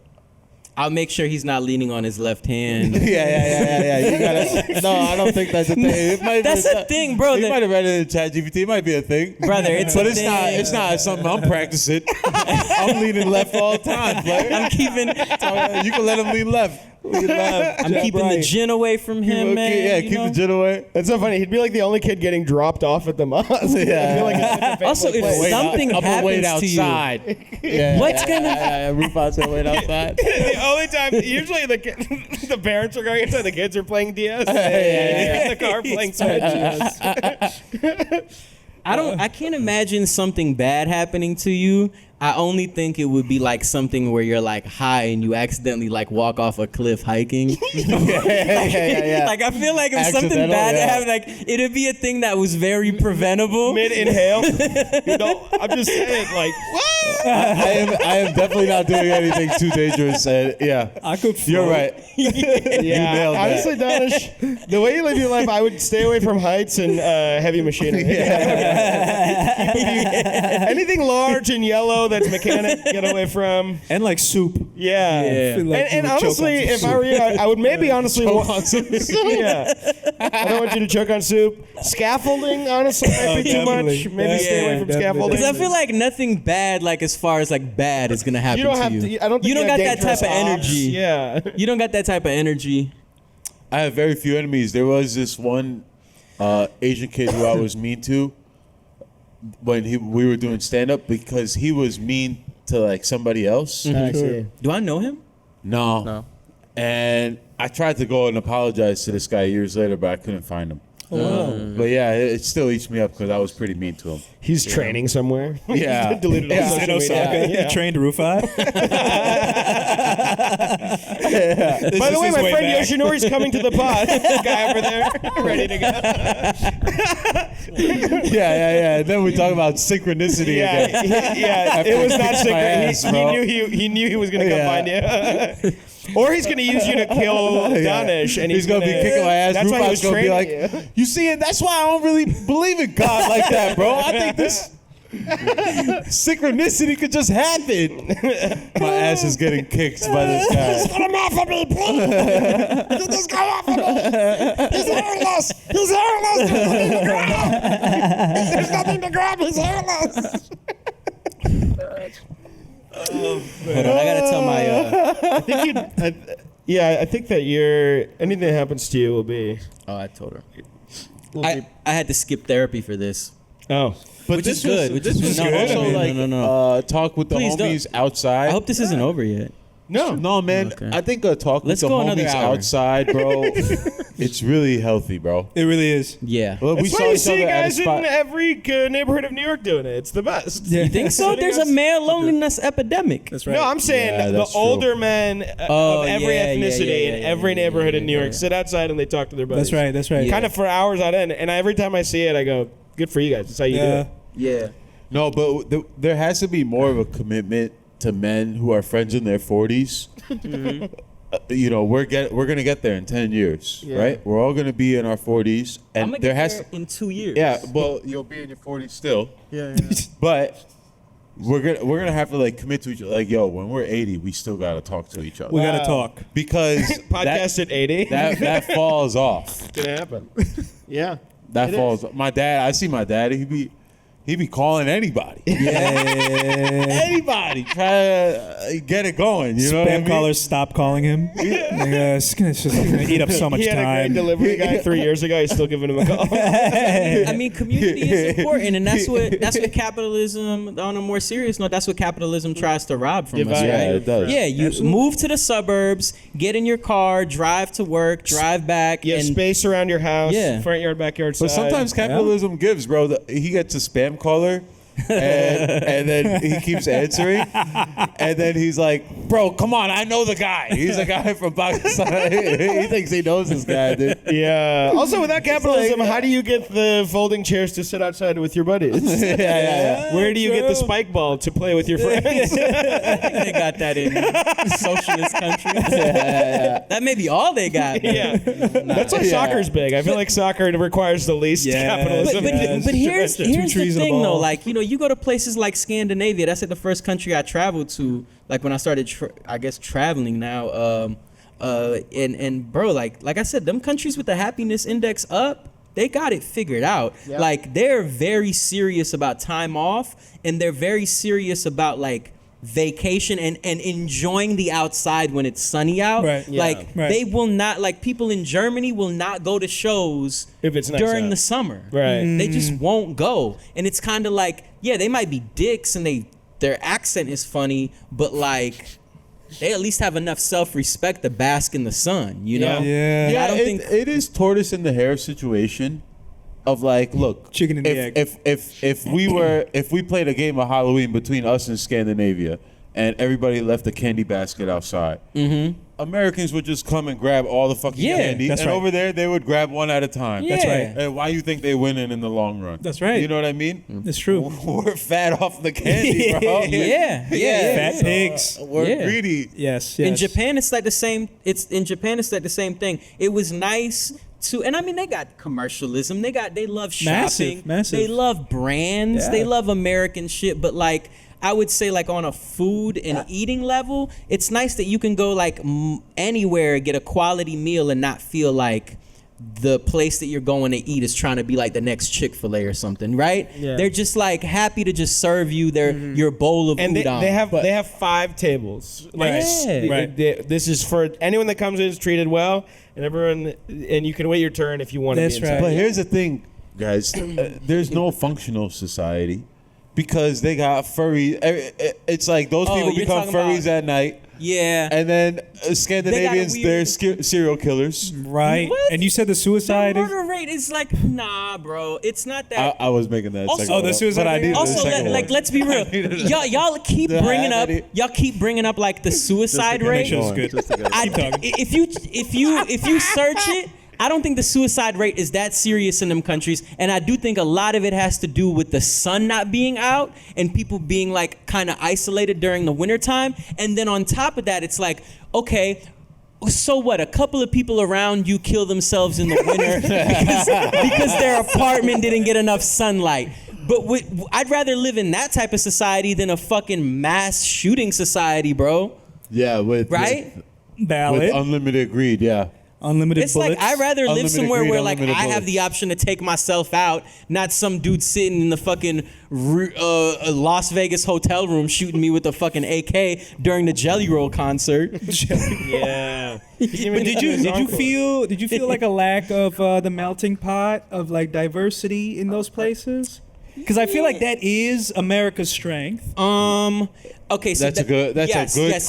I'll make sure he's not leaning on his left hand. Yeah. You gotta. No, I don't think that's a thing. It might That's be a thing, bro. You might have read it in ChatGPT. It might be a thing, Brother, it's but a it's thing. not. It's not something I'm practicing. I'm leaning left all the time, player. I'm keeping You can let him lean left. I'm keeping the gin away from him, man. Keep the gin away. That's so funny. He'd be like the only kid getting dropped off at the mosque. I feel like it's such a family Also, if place. something I'm gonna wait happens to you, outside. what's gonna Rufat's gonna wait outside. the only time, usually the parents are going inside, the kids are playing DS. In the car playing Switch. I can't imagine something bad happening to you. I only think it would be like something where you're like high and you accidentally like walk off a cliff hiking. Like I feel like if something Accidental, bad yeah. happened, like it'd be a thing that was very preventable. Mid inhale. I'm just saying, like, what? I am definitely not doing anything too dangerous. I could float. You're right. Yeah, nailed that. honestly, Danish, the way you live your life, I would stay away from heights and heavy machinery. Anything large and yellow that's mechanic, get away from. And like soup. Yeah. Yeah. I feel like And you would choke honestly, on some if I soup. were you, I would maybe honestly yeah. I don't want you to choke on soup. Scaffolding, honestly, might be too much. definitely. Maybe stay away from definitely. scaffolding. Because I feel like nothing bad, like as far as like bad, is gonna happen you don't to have you. to. I don't think you don't have got that type dangerous of ops. energy. Yeah. You don't got that type of energy. I have very few enemies. There was this one Asian kid who I was mean to when we were doing stand up because he was mean to like somebody else. I see. Do I know him? No. And I tried to go and apologize to this guy years later, but I couldn't find him. But yeah, it still eats me up because I was pretty mean to him. He's training somewhere. Yeah. Deleted on Yeah. social In Osaka, media. he trained Rufat. By the way, my friend Yoshinori's coming to the pod. Guy over there, ready to go. Yeah. And then we talk about synchronicity again. Yeah. It was not my secret. ass, He bro. knew he was gonna come find you. Or he's gonna use you to kill Danish, and He's gonna be kicking my ass. That's why he was Rufat's gonna be like, training you. you see it? That's why I don't really believe in God like that, bro. I think this synchronicity could just happen. My ass is getting kicked by this guy. Get him off of me, please! Get this guy off of me! He's hairless! He's hairless! There's nothing to grab! He's hairless! Hold on, I gotta tell my. I think that anything that happens to you will be. Oh, I told her. I had to skip therapy for this. Oh. But Which is good, which is was good. Also, I mean, like, no. talk with the Please don't. homies outside. I hope this isn't over yet. No, man. Okay. I think a talk Let's with the go another homies hour. outside, bro. It's really healthy, bro. It really is. Yeah. Well, That's saw why you each see other at a guys in spot. every neighborhood of New York doing it. It's the best. Yeah. You think so? There's a male loneliness epidemic. That's right. No, I'm saying Yeah, the that's true. older men Oh, of every yeah, ethnicity yeah, in yeah, every yeah, neighborhood yeah, in New York yeah. sit outside and they talk to their buddies. That's right. That's right. Yeah. Kind of for hours on end. And every time I see it, I go, good for you guys. That's how you do Yeah. it. Yeah. No, but there has to be more of a commitment to men who are friends in their 40s. We're gonna get there in 10 years, right? We're all gonna be in our 40s, I'm and gonna there get has there in 2 years. yeah. Well, you'll be in your 40s still. Yeah. But we're gonna have to like commit to each other. Like, yo, when we're 80, we still gotta talk to each other. We gotta talk. Because Podcast at 80. that falls off. It's gonna happen. Yeah. That It falls. My dad, I see my dad. He be calling anybody. Anybody. Try to get it going. You know what I Spam mean? callers stop calling him. Like, it's gonna eat up so much He had a great time. delivery guy 3 years ago. He's still giving him a call. I mean, community is important, and that's what capitalism. On a more serious note, that's what capitalism tries to rob from us, Divide. right? Yeah, it does. Yeah, you move to the suburbs, get in your car, drive to work, drive back, You have and space around your house, Yeah. front yard, backyard, But side. sometimes capitalism gives, bro. He gets a spam caller, and then he keeps answering, and then he's like, "Bro, come on, I know the guy. He's a guy from Pakistan. He thinks he knows this guy, dude." Yeah. Also, without capitalism, how do you get the folding chairs to sit outside with your buddies? Yeah. Where do you get the spike ball to play with your friends? they got that in socialist countries. That may be all they got. Yeah. That's why soccer's big. I feel like soccer requires the least Yeah. capitalism. But here's Two the trees and a thing though, ball. like, you know, you go to places like Scandinavia. That's like the first country I traveled to. Like when I started, traveling now. And bro, like I said, them countries with the happiness index up, they got it figured out. Yeah. Like they're very serious about time off, and they're very serious about like vacation and enjoying the outside when it's sunny out. Right. Yeah. Like Right. they will not, like people in Germany will not go to shows If it's nice during out. the summer. Right. They just won't go. And it's kind of like, yeah, they might be dicks and their accent is funny, but like they at least have enough self-respect to bask in the sun, you know? Yeah. Yeah, I don't think it is tortoise in the hare situation of like, look, Chicken and the egg. if we played a game of Halloween between us and Scandinavia, and everybody left the candy basket outside, Americans would just come and grab all the fucking Yeah, candy, that's and right. over there they would grab one at a time. That's right. And why you think they winning in the long run? That's right. You know what I mean? It's true. We're fat off the candy, bro. yeah. Fat pigs. We're Yeah. greedy. Yes. In Japan, it's like the same. In Japan, it's like the same thing. It was nice to, and I mean, they got commercialism. They love shopping. Massive. They love brands. Yeah. They love American shit. But like, I would say, like on a food and eating level, it's nice that you can go like anywhere, get a quality meal, and not feel like the place that you're going to eat is trying to be like the next Chick-fil-A or something, right? Yeah. They're just like happy to just serve you your bowl of And udon. they have 5 tables. Like, Right. Right. This is for anyone that comes in is treated well, and everyone, and you can wait your turn if you want to. That's be inside. right. But here's the thing, guys. There's no functional society because they got furry. It's like those Oh, people you're become talking furries about- at night, yeah. and then Scandinavians, weird- they're serial killers. Right. What? And you said the The suicide is. murder rate is like, nah, bro. It's not that. I was making that. Also- second Oh, the one, suicide but I rate? needed Also, the second one. let's be real. Y'all keep The bringing up. habit- Y'all keep bringing up like the suicide Just to rate. Make sure it's good. I, Keep talking. if you search it, I don't think the suicide rate is that serious in them countries, and I do think a lot of it has to do with the sun not being out and people being like kind of isolated during the wintertime. And then on top of that, it's like, okay, so what? A couple of people around you kill themselves in the winter because their apartment didn't get enough sunlight. But I'd rather live in that type of society than a fucking mass shooting society, bro. Yeah, Right? with Valid. unlimited greed. Yeah. Unlimited It's bullets. like I'd rather live Unlimited somewhere greed, where like unlimited I have bullets. the option to take myself out, not some dude sitting in the fucking Las Vegas hotel room shooting me with a fucking AK during the Jelly Roll concert. Yeah. But did you feel like a lack of the melting pot of like diversity in those places? Because I feel like that is America's strength. Okay, so That's a good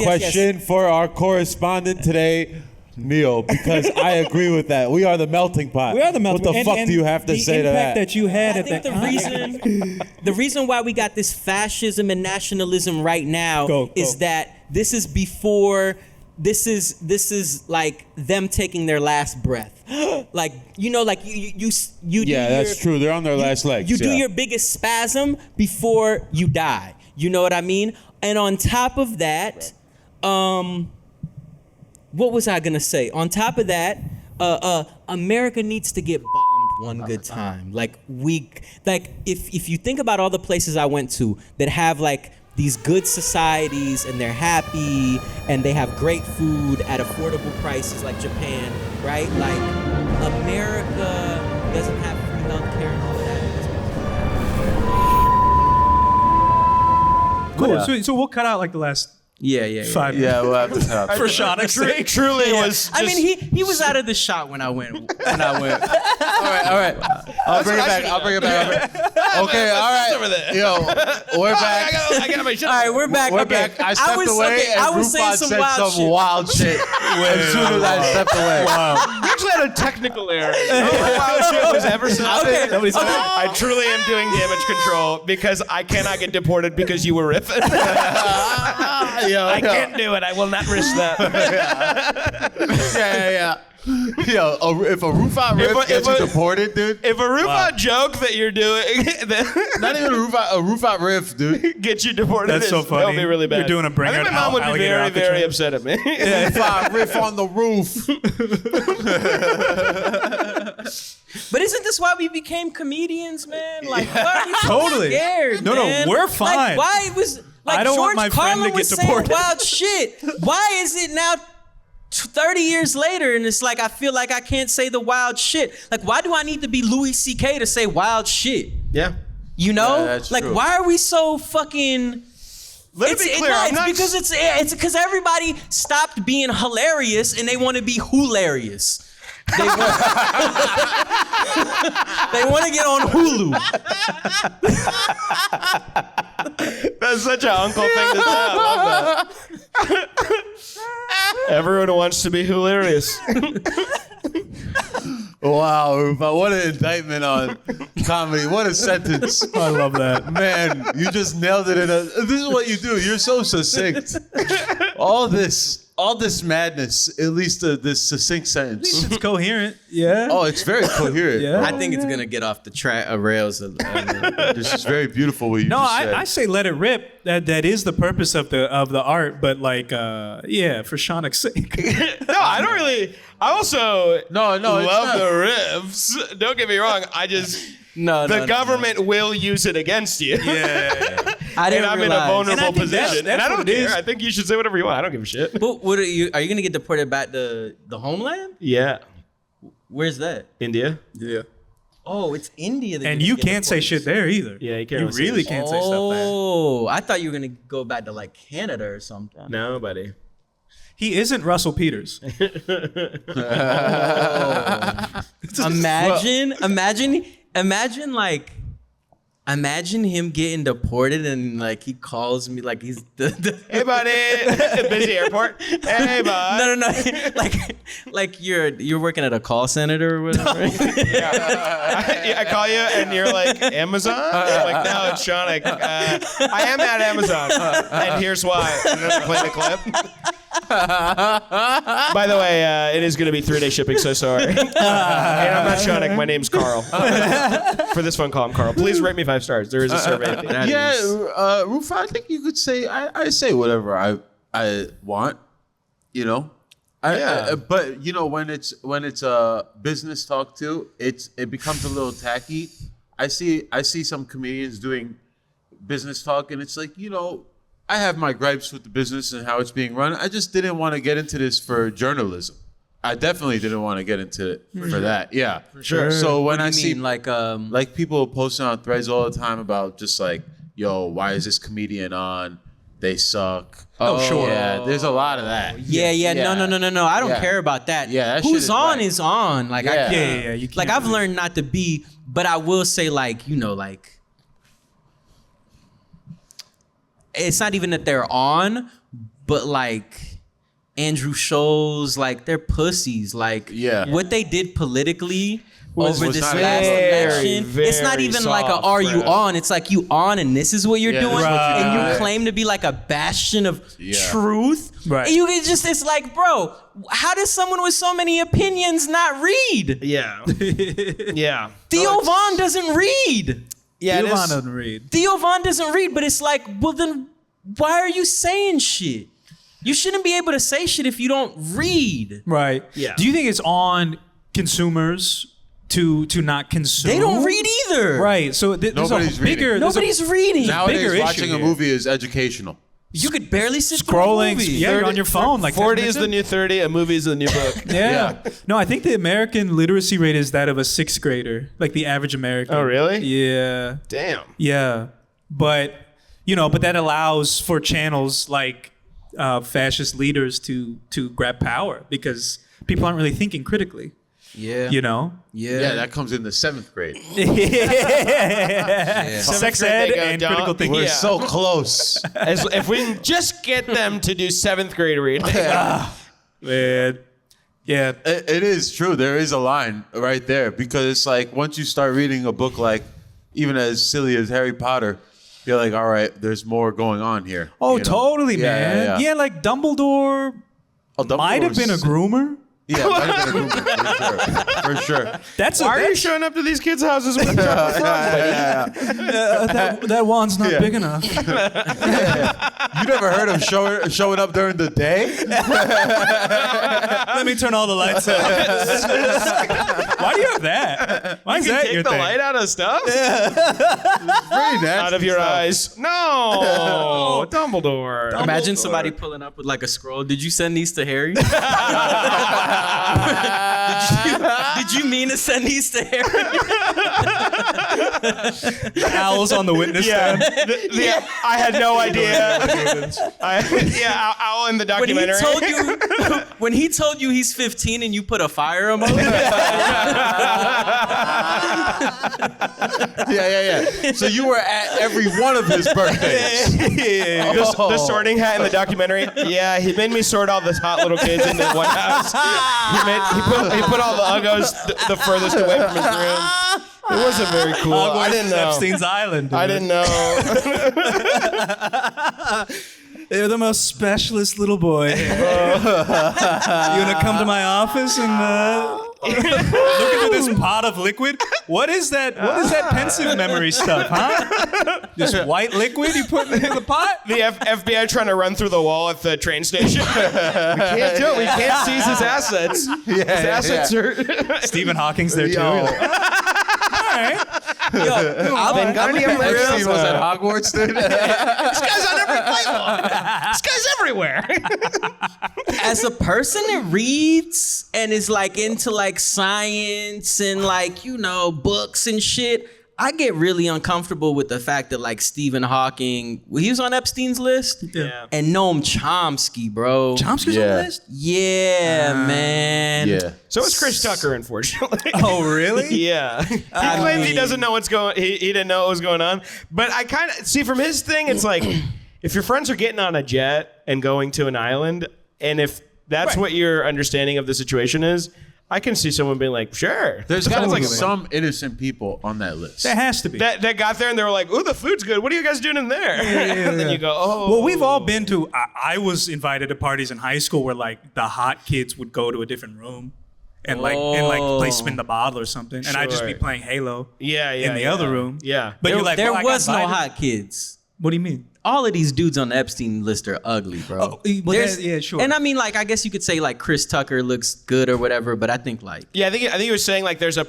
question for our correspondent today, Neel, because I agree with that. We are the melting pot. We are the melting What the pot. fuck And do you have to the say to impact that? you had I at think that the reason why we got this fascism and nationalism right now Go. is that this is before this is like them taking their last breath. Like you know, like you do Yeah, that's your- true. They're on their last legs. You do yeah. your biggest spasm before you die. You know what I mean? And on top of that, what was I gonna say? On top of that, America needs to get bombed one good time. Like if you think about all the places I went to that have like these good societies and they're happy and they have great food at affordable prices like Japan, right? Like America doesn't have free healthcare and all of that. Cool. So we'll cut out like the last Yeah. 5 minutes. Yeah, we'll have to cut. For Shaunak's sake. Truly was. I mean, he was out of the shot when I went. All right. I'll bring it back. Okay, all right. over there. Yo, we're back. I got my shit. All right, we're back. We're okay. back. I stepped away and I was saying Rufat some said wild some shit. wild shit as soon as I stepped away. You actually had a technical error. No wild shit was ever said. Okay. I truly am doing damage control because I cannot get deported because you were riffing. I can't do it. I will not risk that. Yeah. Yo, if a Rufat riff gets you deported, dude. If a Rufat joke that you're doing, Not even a Rufat riff, dude. gets you deported, That's so funny. That'll be really bad. You're doing a bring I think it my mom would be alligator very, Alcatraz. very upset at me. Rufat riff on the roof. But isn't this why we became comedians, man? Like, why are you so Totally. scared, No, man? we're fine. Like, why it was like I don't George want my friend Carlin to was get saying deported. wild shit. Why is it now 30 years later and it's like I feel like I can't say the wild shit? Like, why do I need to be Louis C.K. to say wild shit? Yeah. You know? Yeah, that's like, true. why are we so fucking... Let it be clear. I'm not because it's because everybody stopped being hilarious and they want to be hilarious. They want, they want to get on Hulu. That's such an uncle thing to say. I love that. Everyone wants to be hilarious. Wow, Rufat, what an indictment on comedy. What a sentence. I love that. Man, you just nailed it this is what you do. You're so succinct. All this madness, at least this succinct sentence. It's coherent. Yeah. Oh, it's very coherent. Yeah. I think it's gonna get off the rails. This is very beautiful what you No, just said. I say let it rip. That is the purpose of the art. But like, yeah, for Shaunak's sake. No, I don't really. I also No, it's love not. the riffs. Don't get me wrong. I just The government will use it against you. Yeah. I And didn't I'm in a realize. vulnerable And I think that's position, and I what don't it care. is. I think you should say whatever you want. I don't give a shit. But what are you gonna get deported back to the homeland? Yeah, Where's that? India. Yeah. Oh, it's India. That And you're you gonna get can't say deported shit there either. Yeah, you can't You say really shit. can't say stuff there. Oh, I thought you were gonna go back to like Canada or something. No, buddy. He isn't Russell Peters. Imagine him getting deported and like he calls me like he's Hey, buddy. Busy airport. Hey, bud. no like you're working at a call center or whatever. I call you and you're like, Amazon? I'm like, no, it's Shaunak. I am at Amazon. And here's why. And then I play the clip. By the way, it is going to be 3-day shipping, so sorry. And I'm not Shaunak. My name's Carl. For this phone call, I'm Carl. Please rate me 5 stars. There is a survey at the end. Yeah, Rufat, I think you could say I say whatever I want, you know. But you know when it's business talk too, it becomes a little tacky. I see some comedians doing business talk, and it's like, you know, I have my gripes with the business and how it's being run. I just didn't want to get into this for journalism. I definitely didn't want to get into it for that. Yeah, for sure. So when What do I you see mean, like people posting on threads all the time about just like, yo, why is this comedian on? They suck. Oh, sure. Yeah, there's a lot of that. Yeah. No. I don't Yeah. care about that. Yeah, that shit who's is on whack. is on. Like I Yeah. can't. Yeah. You can't Like I've do that. learned not to be, but I will say like, you know, like it's not even that they're on, but like Andrew Scholes, like they're pussies. Like Yeah. what they did politically Was over this not last very, election, it's not very even like a soft, are you bro. on? It's like you on and this is what you're Yeah, doing. this is what you're And doing. you claim to be like a bastion of Yeah. truth. Right. And you can just, it's like, bro, how does someone with so many opinions not read? Yeah. Yeah. Theo Von doesn't read. Yeah, it Theo Von is- doesn't read. Theo Von doesn't read, but it's like, well then why are you saying shit? You shouldn't be able to say shit if you don't read. Right. Yeah. Do you think it's on consumers to not consume. They don't read either. Right. So there's Nobody's a bigger. reading. Nobody's reading. Nowadays, bigger watching issue a here. movie is educational. You could barely sit Scrolling. through a movie. Yeah, you're on your phone. Like 40 10 is the minutes new 30. A movie is the new book. Yeah. No, I think the American literacy rate is that of a 6th grader, like the average American. Oh, really? Yeah. Damn. Yeah. But, but that allows for channels like fascist leaders to grab power because people aren't really thinking critically. Yeah. Yeah. Yeah, that comes in the 7th grade. Sex grade, ed they go, and "Don't-" critical thinking. We're Yeah. so close. If we can just get them to do 7th grade reading. Man. Yeah. It is true. There is a line right there because it's like once you start reading a book like even as silly as Harry Potter, you're like, all right, there's more going on here. Oh, you know? totally, Yeah, man. yeah. Yeah, like Dumbledore might have been a groomer. Yeah, might have been a groomer, for sure. That's Why are you showing up to these kids' houses with that wand's not Yeah. big enough. You never heard of showing up during the day? Let me turn all the lights out. Why do you have that? Why is You that take your the thing? light out of stuff? Very nasty Out of your stuff. eyes. No, Dumbledore. Imagine somebody pulling up with like a scroll. Did you send these to Harry? did you mean to send these to Harry? Owls on the witness stand. I had no idea. Owl in the documentary. When he told you he's 15 and you put a fire emoji. Yeah. So you were at every one of his birthdays. The sorting hat in the documentary. Yeah, he made me sort all the hot little kids into one house. He put all the uggos the furthest away from his room. It wasn't very cool. I didn't know. Epstein's Island. Dude. I didn't know. They're the most specialist little boy. You wanna come to my office and look into this pot of liquid? What is that? What is that pensive memory stuff, huh? This white liquid you put in the pot? The FBI trying to run through the wall at the train station. We can't do it. We can't seize his assets. His assets are. Stephen Hawking's there too. Yo. Epstein was at Hogwarts, dude. This guy's on every playbook. This guy's everywhere. As a person that reads and is like into like science and like, books and shit, I get really uncomfortable with the fact that like Stephen Hawking, he was on Epstein's list. Yeah. And Noam Chomsky, bro. Chomsky's on the list? Yeah, man. Yeah. So is Chris Tucker, unfortunately. Oh, really? Yeah. He claims he doesn't know what's going. He didn't know what was going on. But I kind of see from his thing, it's like if your friends are getting on a jet and going to an island, and if that's what your understanding of the situation is, I can see someone being like, sure. There's got to be Sounds like some innocent people on that list. There has to be. that got there and they were like, ooh, the food's good. What are you guys doing in there? And then you go, oh. Well, we've all been to. I was invited to parties in high school where like the hot kids would go to a different room, and play spin the bottle or something, and I'd just be Sure. playing Halo. Yeah, in the other room. Yeah. But you're like, there well, I got was no invited. hot kids. What do you mean? All of these dudes on the Epstein list are ugly, bro. Oh, well, yeah, sure. And I mean, like, I guess you could say like Chris Tucker looks good or whatever, but I think like Yeah, I think he was saying like there's a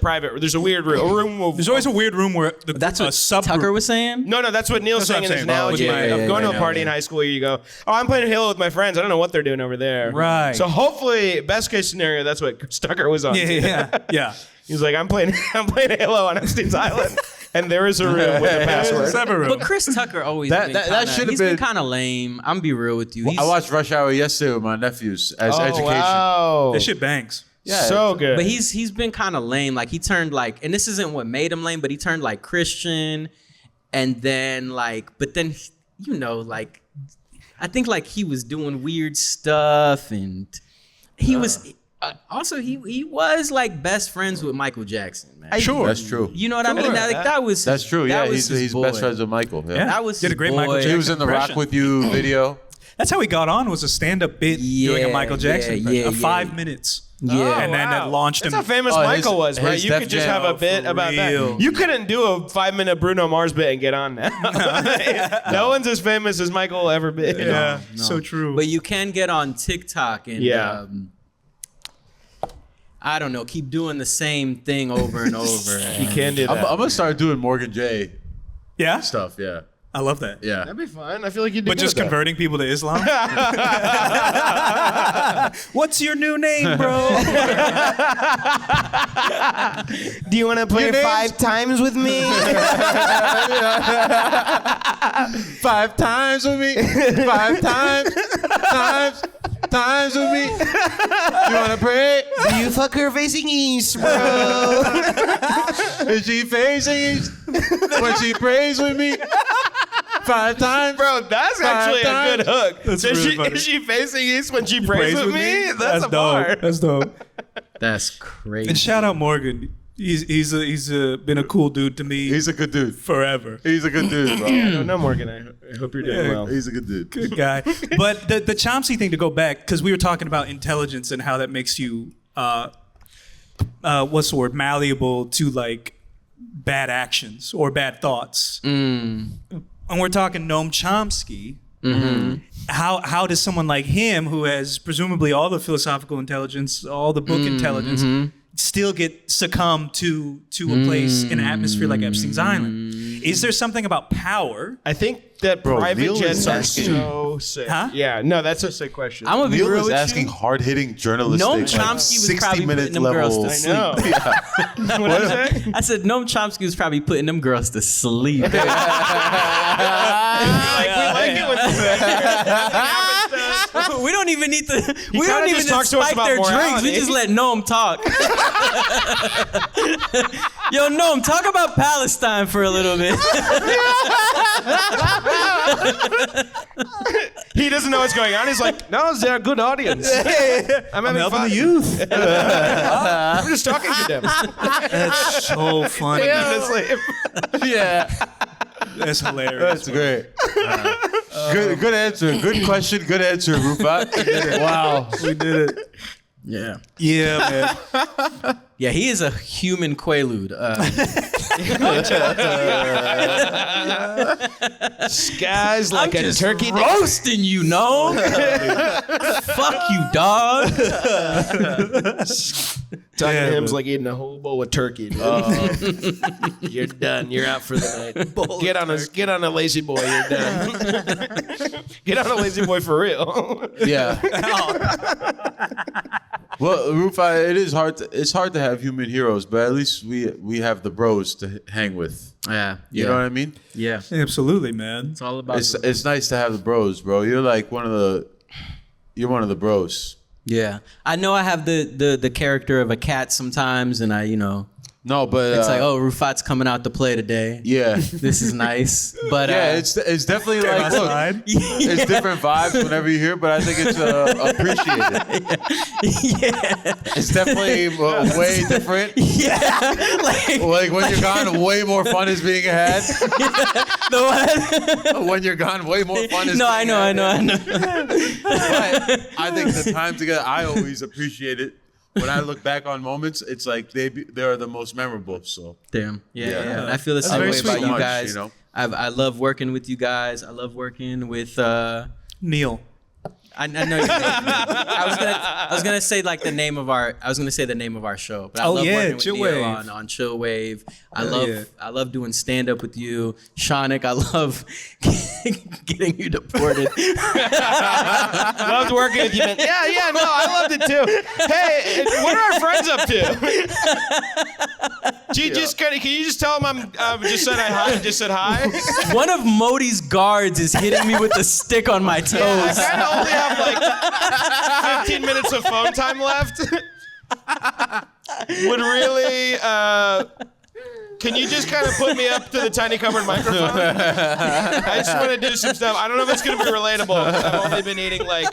weird room. There's always a weird room where that's a what subgroup. Tucker was saying. No, that's what Neil's That's what saying in I'm his saying. analogy Yeah, of going to a yeah, party yeah. in high school. You go, oh, I'm playing Halo with my friends. I don't know what they're doing over there. Right. So hopefully, best case scenario, that's what Chris Tucker was on. Yeah. He's like, I'm playing Halo on Epstein's Island, and there is a room with a password. Separate room. But Chris Tucker always That- been that kinda, should've he's been been- kind of lame. I'm be real with you. I watched Rush Hour yesterday with my nephews as education. Wow. That shit bangs. Yeah, so good. But he's been kind of lame. Like he turned like, and this isn't what made him lame, but he turned like Christian, and then like, but then like, I think like he was doing weird stuff, and he was also he was like best friends with Michael Jackson, man. Sure. That's true. You know what I mean? Like, that was That's true. that Yeah, was he's his boy. best friends with Michael. Yeah. That was Did a his great boy. Michael He was in the Rock impression. with You video. That's how he got on. Was a stand-up bit doing a Yeah, Michael Jackson yeah, impression. yeah, 5 minutes. Yeah. And then wow. it launched That's him. how famous Oh, Michael his- was, right? his You Def could just Jam. have a bit For about real. that. You couldn't do a 5-minute Bruno Mars bit and get on now. No one's as famous as Michael will ever be. Yeah, No. so true. But you can get on TikTok and Yeah. I don't know, keep doing the same thing over and over. You can do that. I'm gonna start doing Morgan J Yeah, stuff. Yeah, I love that. yeah. That'd be fun. I feel like you'd do But good just at that. converting people to Islam. What's your new name, bro? Do you want to play 5 times with me? 5 times with me. 5 times with me. You wanna pray? Do you fuck her facing east, bro? Is she facing east when she prays with me? 5 times, Bro, that's actually a good hook. That's is, really she, funny. is she facing east when she prays with me? That's a dope. bar. That's dope. That's crazy. And shout out Morgan. He's been a cool dude to me. He's a good dude. forever. He's a good dude, bro. I don't know, Morgan. I hope you're doing well. He's a good dude. Good guy. But the Chomsky thing, to go back, because we were talking about intelligence and how that makes you what's the word, malleable to like bad actions or bad thoughts. And we're talking Noam Chomsky. How does someone like him, who has presumably all the philosophical intelligence, all the book intelligence, still get succumb to a place, an atmosphere like Epstein's Island? Is there something about power? I think that Bro, private Neel jets is are asking- so sick. Huh? Yeah, no, that's a sick question. I'm gonna be Neil real is with asking you. hard-hitting journalistic, Noam like, Chomsky was probably 60-minute putting them girls level. to I sleep. know. What did I say? I said Noam Chomsky was probably putting them girls to sleep. We like it when nothing happens to us. We don't even need to. We kinda don't even just talks to us spike about their drinks. morality. We just let Noam talk. Yo, Noam, talk about Palestine for a little bit. He doesn't know what's going on. He's like, no, they're a good audience. I'm having Helping fun. the youth. I'm just talking to them. That's so funny. Yeah, That's hilarious. that's great. Good answer. Good question. Good answer, Rufat. Wow. We did it. Yeah. Yeah, man. Yeah, he is a human quaalude. Skies like I'm a just turkey. roasting you, no? Fuck you, dog. Talking Yeah, to him's man. like eating a whole bowl of turkey. Dude. You're done. You're out for the night. Get on a lazy boy. You're done. Get on a lazy boy for real. Yeah. Well, Rufat, it's hard to have human heroes, but at least we have the bros to hang with. Yeah. You know what I mean? Yeah. Absolutely, man. It's all about It's nice to have the bros, bro. You're like one of the bros. Yeah. I know I have the character of a cat sometimes, and No, but it's like, oh, Rufat's coming out to play today. yeah. This is nice. But Yeah, it's definitely like, look, Outside. it's different vibes whenever you hear, but I think it's appreciated. yeah. It's definitely way different. Yeah. Like when you're gone, way more fun is being had. The what? When you're gone, way more fun is No, I being know. But I think the time together, I always appreciate it. When I look back on moments, it's like they are the most memorable. So Damn. Yeah. Yeah. I feel the That's same very way sweet. about you Much, guys. you know? I love working with you guys. I love working with. Neel. I know. Your name. I was gonna say like the name of our. I was gonna say the name of our show. But I Oh, love yeah, working with Chill Neel Wave. on Chill Wave. I Hell love. yeah. I love doing stand up with you, Shaunak. I love getting you deported. Loved working with you, man. Yeah, no, I loved it too. Hey, what are our friends up to? Can you just tell them I'm just said hi? Just said hi. One of Modi's guards is hitting me with a stick on my toes. I kind of only have like 15 minutes of phone time left. Would really. Can you just kind of put me up to the tiny covered microphone? I just want to do some stuff. I don't know if it's going to be relatable. I've only been eating like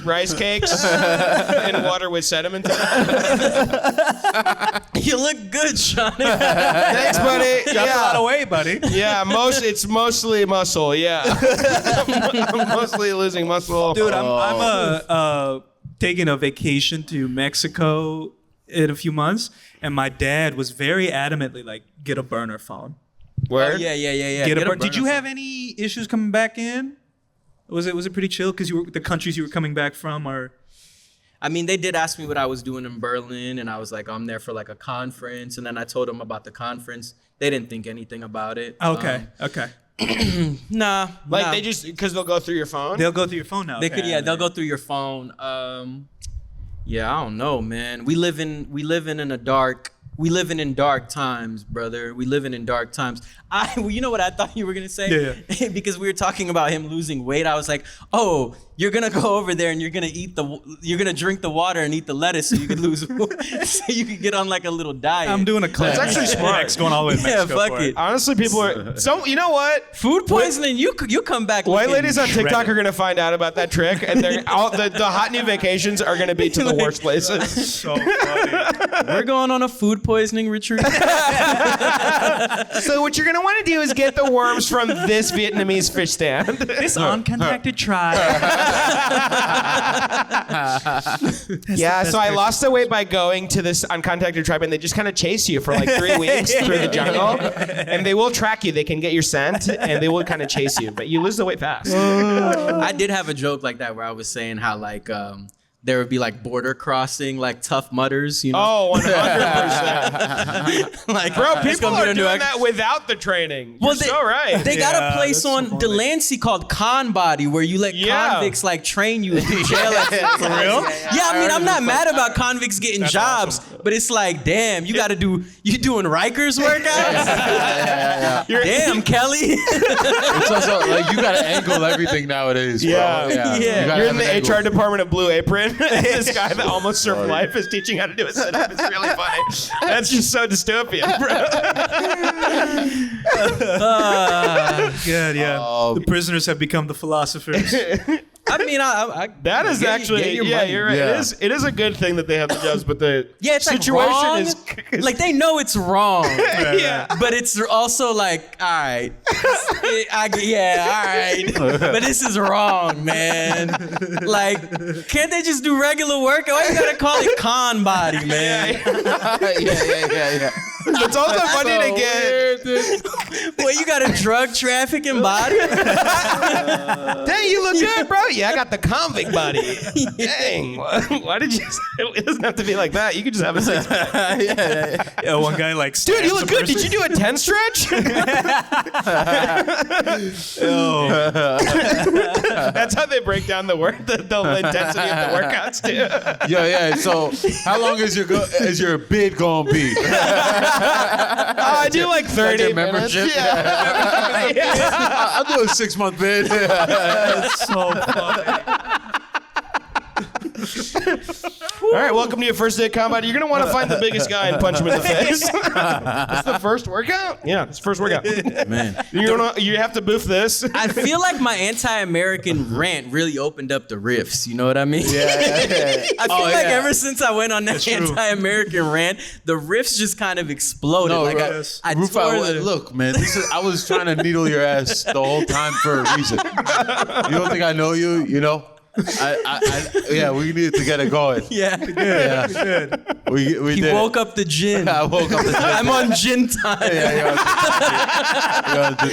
rice cakes and water with sediment. You look good, Shaunak. Thanks, buddy. Got a lot of weight, buddy. Yeah, it's mostly muscle. Yeah, I'm mostly losing muscle. Dude, I'm taking a vacation to Mexico in a few months, and my dad was very adamantly like, get a burner phone. Word? Yeah. Get a burner. burner Did you phone. have any issues coming back in? Was it pretty chill because the countries you were coming back from are? I mean, they did ask me what I was doing in Berlin, and I was like, I'm there for like a conference. And then I told them about the conference. They didn't think anything about it. Okay. Nah. They just because they'll go through your phone. They'll go through your phone now. They could, they'll go through your phone. Yeah, I don't know, man. We live in dark times, brother. We living in dark times. You know what I thought you were gonna say? Yeah. Because we were talking about him losing weight. I was like, oh, you're gonna go over there and you're gonna drink the water and eat the lettuce so you can lose, so you can get on like a little diet. I'm doing a cleanse. It's actually smart. Next, going all the way to Mexico. Yeah, fuck for it. Honestly, people are so. You know what? Food poisoning. You come back. White looking ladies on TikTok shredded. are gonna find out about that trick, and they're all the hot new vacations are gonna be to the worst places. So funny. We're going on a food poisoning retreat. So what you're gonna want to do is get the worms from this Vietnamese fish stand. This uncontacted tribe. Yeah, so I lost the weight by going to this uncontacted tribe, and they just kind of chase you for like 3 weeks through the jungle, and they will track you. They can get your scent, and they will kind of chase you, but you lose the weight fast. I did have a joke like that where I was saying how like there would be like border crossing, like Tough Mudders, you know? Oh, 100%. Like, Bro, it's people gonna be are the new doing act- that without the training. Well, You're so right. They got a Yeah, place that's on so funny. Delancey called Con Body where you let Yeah. convicts like train you in jail. For real? Yeah, I mean, I'm not mad about convicts getting jobs, but it's like, damn, you doing Rikers workouts? Damn, Kelly. It's also like you gotta angle everything nowadays, bro. Yeah. Yeah. You gotta You're in have the an HR angle. department of Blue Apron. This guy that almost served life is teaching how to do a sit-up. It's really funny. That's just so dystopian, bro. Good, yeah. The prisoners have become the philosophers. I mean, I That is get actually, your yeah, money. you're right. Yeah. It is a good thing that they have the jobs, but the Yeah, it's like situation wrong. is Like they know it's wrong. yeah. But it's also like, all right, all right, but this is wrong, man. Like, can't they just do regular work? Why you gotta call it Con Body, man? Yeah. It's also funny to get. Boy, you got a drug trafficking body? Dang, you look good, bro. Yeah, I got the convict body. Dang, why did you? It doesn't have to be like that. You could just have a six pack. Yeah, one guy like, Dude, you stabs look the good. Did person. you do a 10 stretch? That's how they break down the intensity of the workouts too. Yeah. So, how long is your bid gonna be? I do like 30 your minutes. membership? Yeah. I'll do a 6-month bid. That's so funny. All right, welcome to your first day at combat. You're gonna want to find the biggest guy and punch him in the face. That's the first workout. Yeah, it's the first workout. Man. You have to boof this. I feel like my anti-American rant really opened up the riffs. You know what I mean? Yeah. I feel like ever since I went on that anti-American rant, the riffs just kind of exploded. No, like Russ. I Rufat, tore the- look, man. I was trying to needle your ass the whole time for a reason. You don't think I know you? You know. Yeah, we needed to get it going. Yeah. Yeah. We He did. woke up the gin. I woke up the gin. I'm on gin time. Yeah, you're on the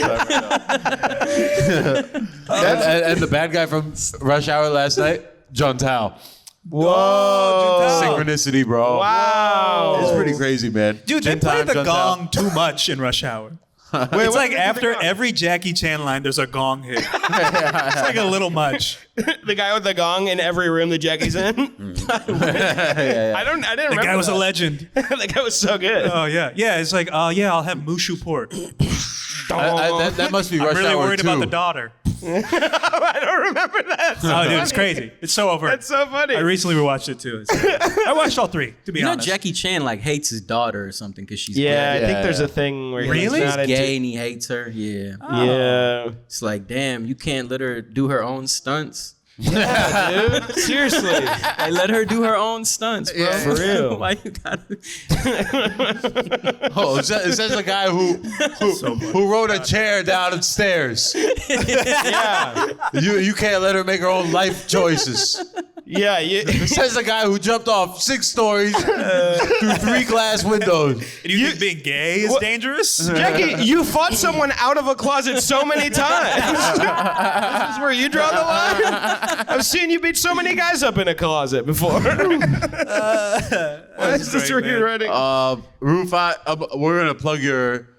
and the bad guy from Rush Hour last night, John Tao. Whoa. Synchronicity, bro. Wow. It's pretty crazy, man. Dude, they Gin play time, the John Tao. gong too much in Rush Hour. Wait, It's what like did they after do? every Jackie Chan line, there's a gong hit. It's like a little much. The guy with the gong in every room that Jackie's in. I didn't The remember guy was that. a legend. That guy was so good. Oh, yeah. Yeah, it's like, oh, yeah, I'll have Mushu pork. That must be I'm Rush really Hour worried 2. about the daughter. I don't remember that. Oh, dude, it's crazy. It's so over. That's so funny. I recently rewatched it, too. I watched all three, to be You know, honest. Jackie Chan like hates his daughter or something because she's Yeah, I gay. think there's a thing where Really? he's He's not into. gay and he hates her. Yeah. Yeah. It's like, damn, you can't let her do her own stunts. Dude, seriously. I let her do her own stunts, bro. Yeah. For real. Why you gotta? Oh, is that the guy who rode a chair down the stairs? Yeah. You can't let her make her own life choices. Yeah, Says the guy who jumped off 6 stories through 3 glass windows. And you think being gay is dangerous? Jackie, you fought someone out of a closet so many times. This is where you draw the line. I've seen you beat so many guys up in a closet before. Why is this where you're writing? Rufat, we're gonna plug your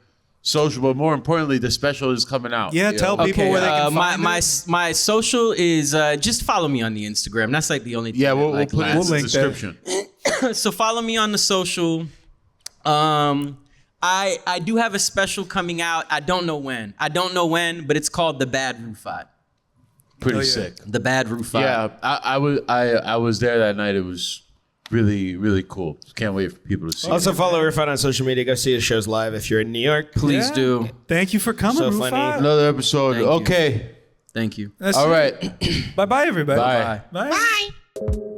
social, but more importantly, the special is coming out. Yeah, tell people where they can find my social is just follow me on the Instagram. That's like the only thing. Yeah, that, we'll like, put it in We'll the link that. description. So follow me on the social. I do have a special coming out. I don't know when, but it's called The Bad Rufat. Pretty sick. The Bad Rufat. Yeah, I was there that night. It was really, really cool. Can't wait for people to see Also it. follow Rufat on social media. Go see his shows live if you're in New York. Please Yeah. do. Thank you for coming, So Rufat. funny. Another episode. Thank you. Okay. Thank you. That's All it. right. Bye-bye, everybody. Bye. Bye.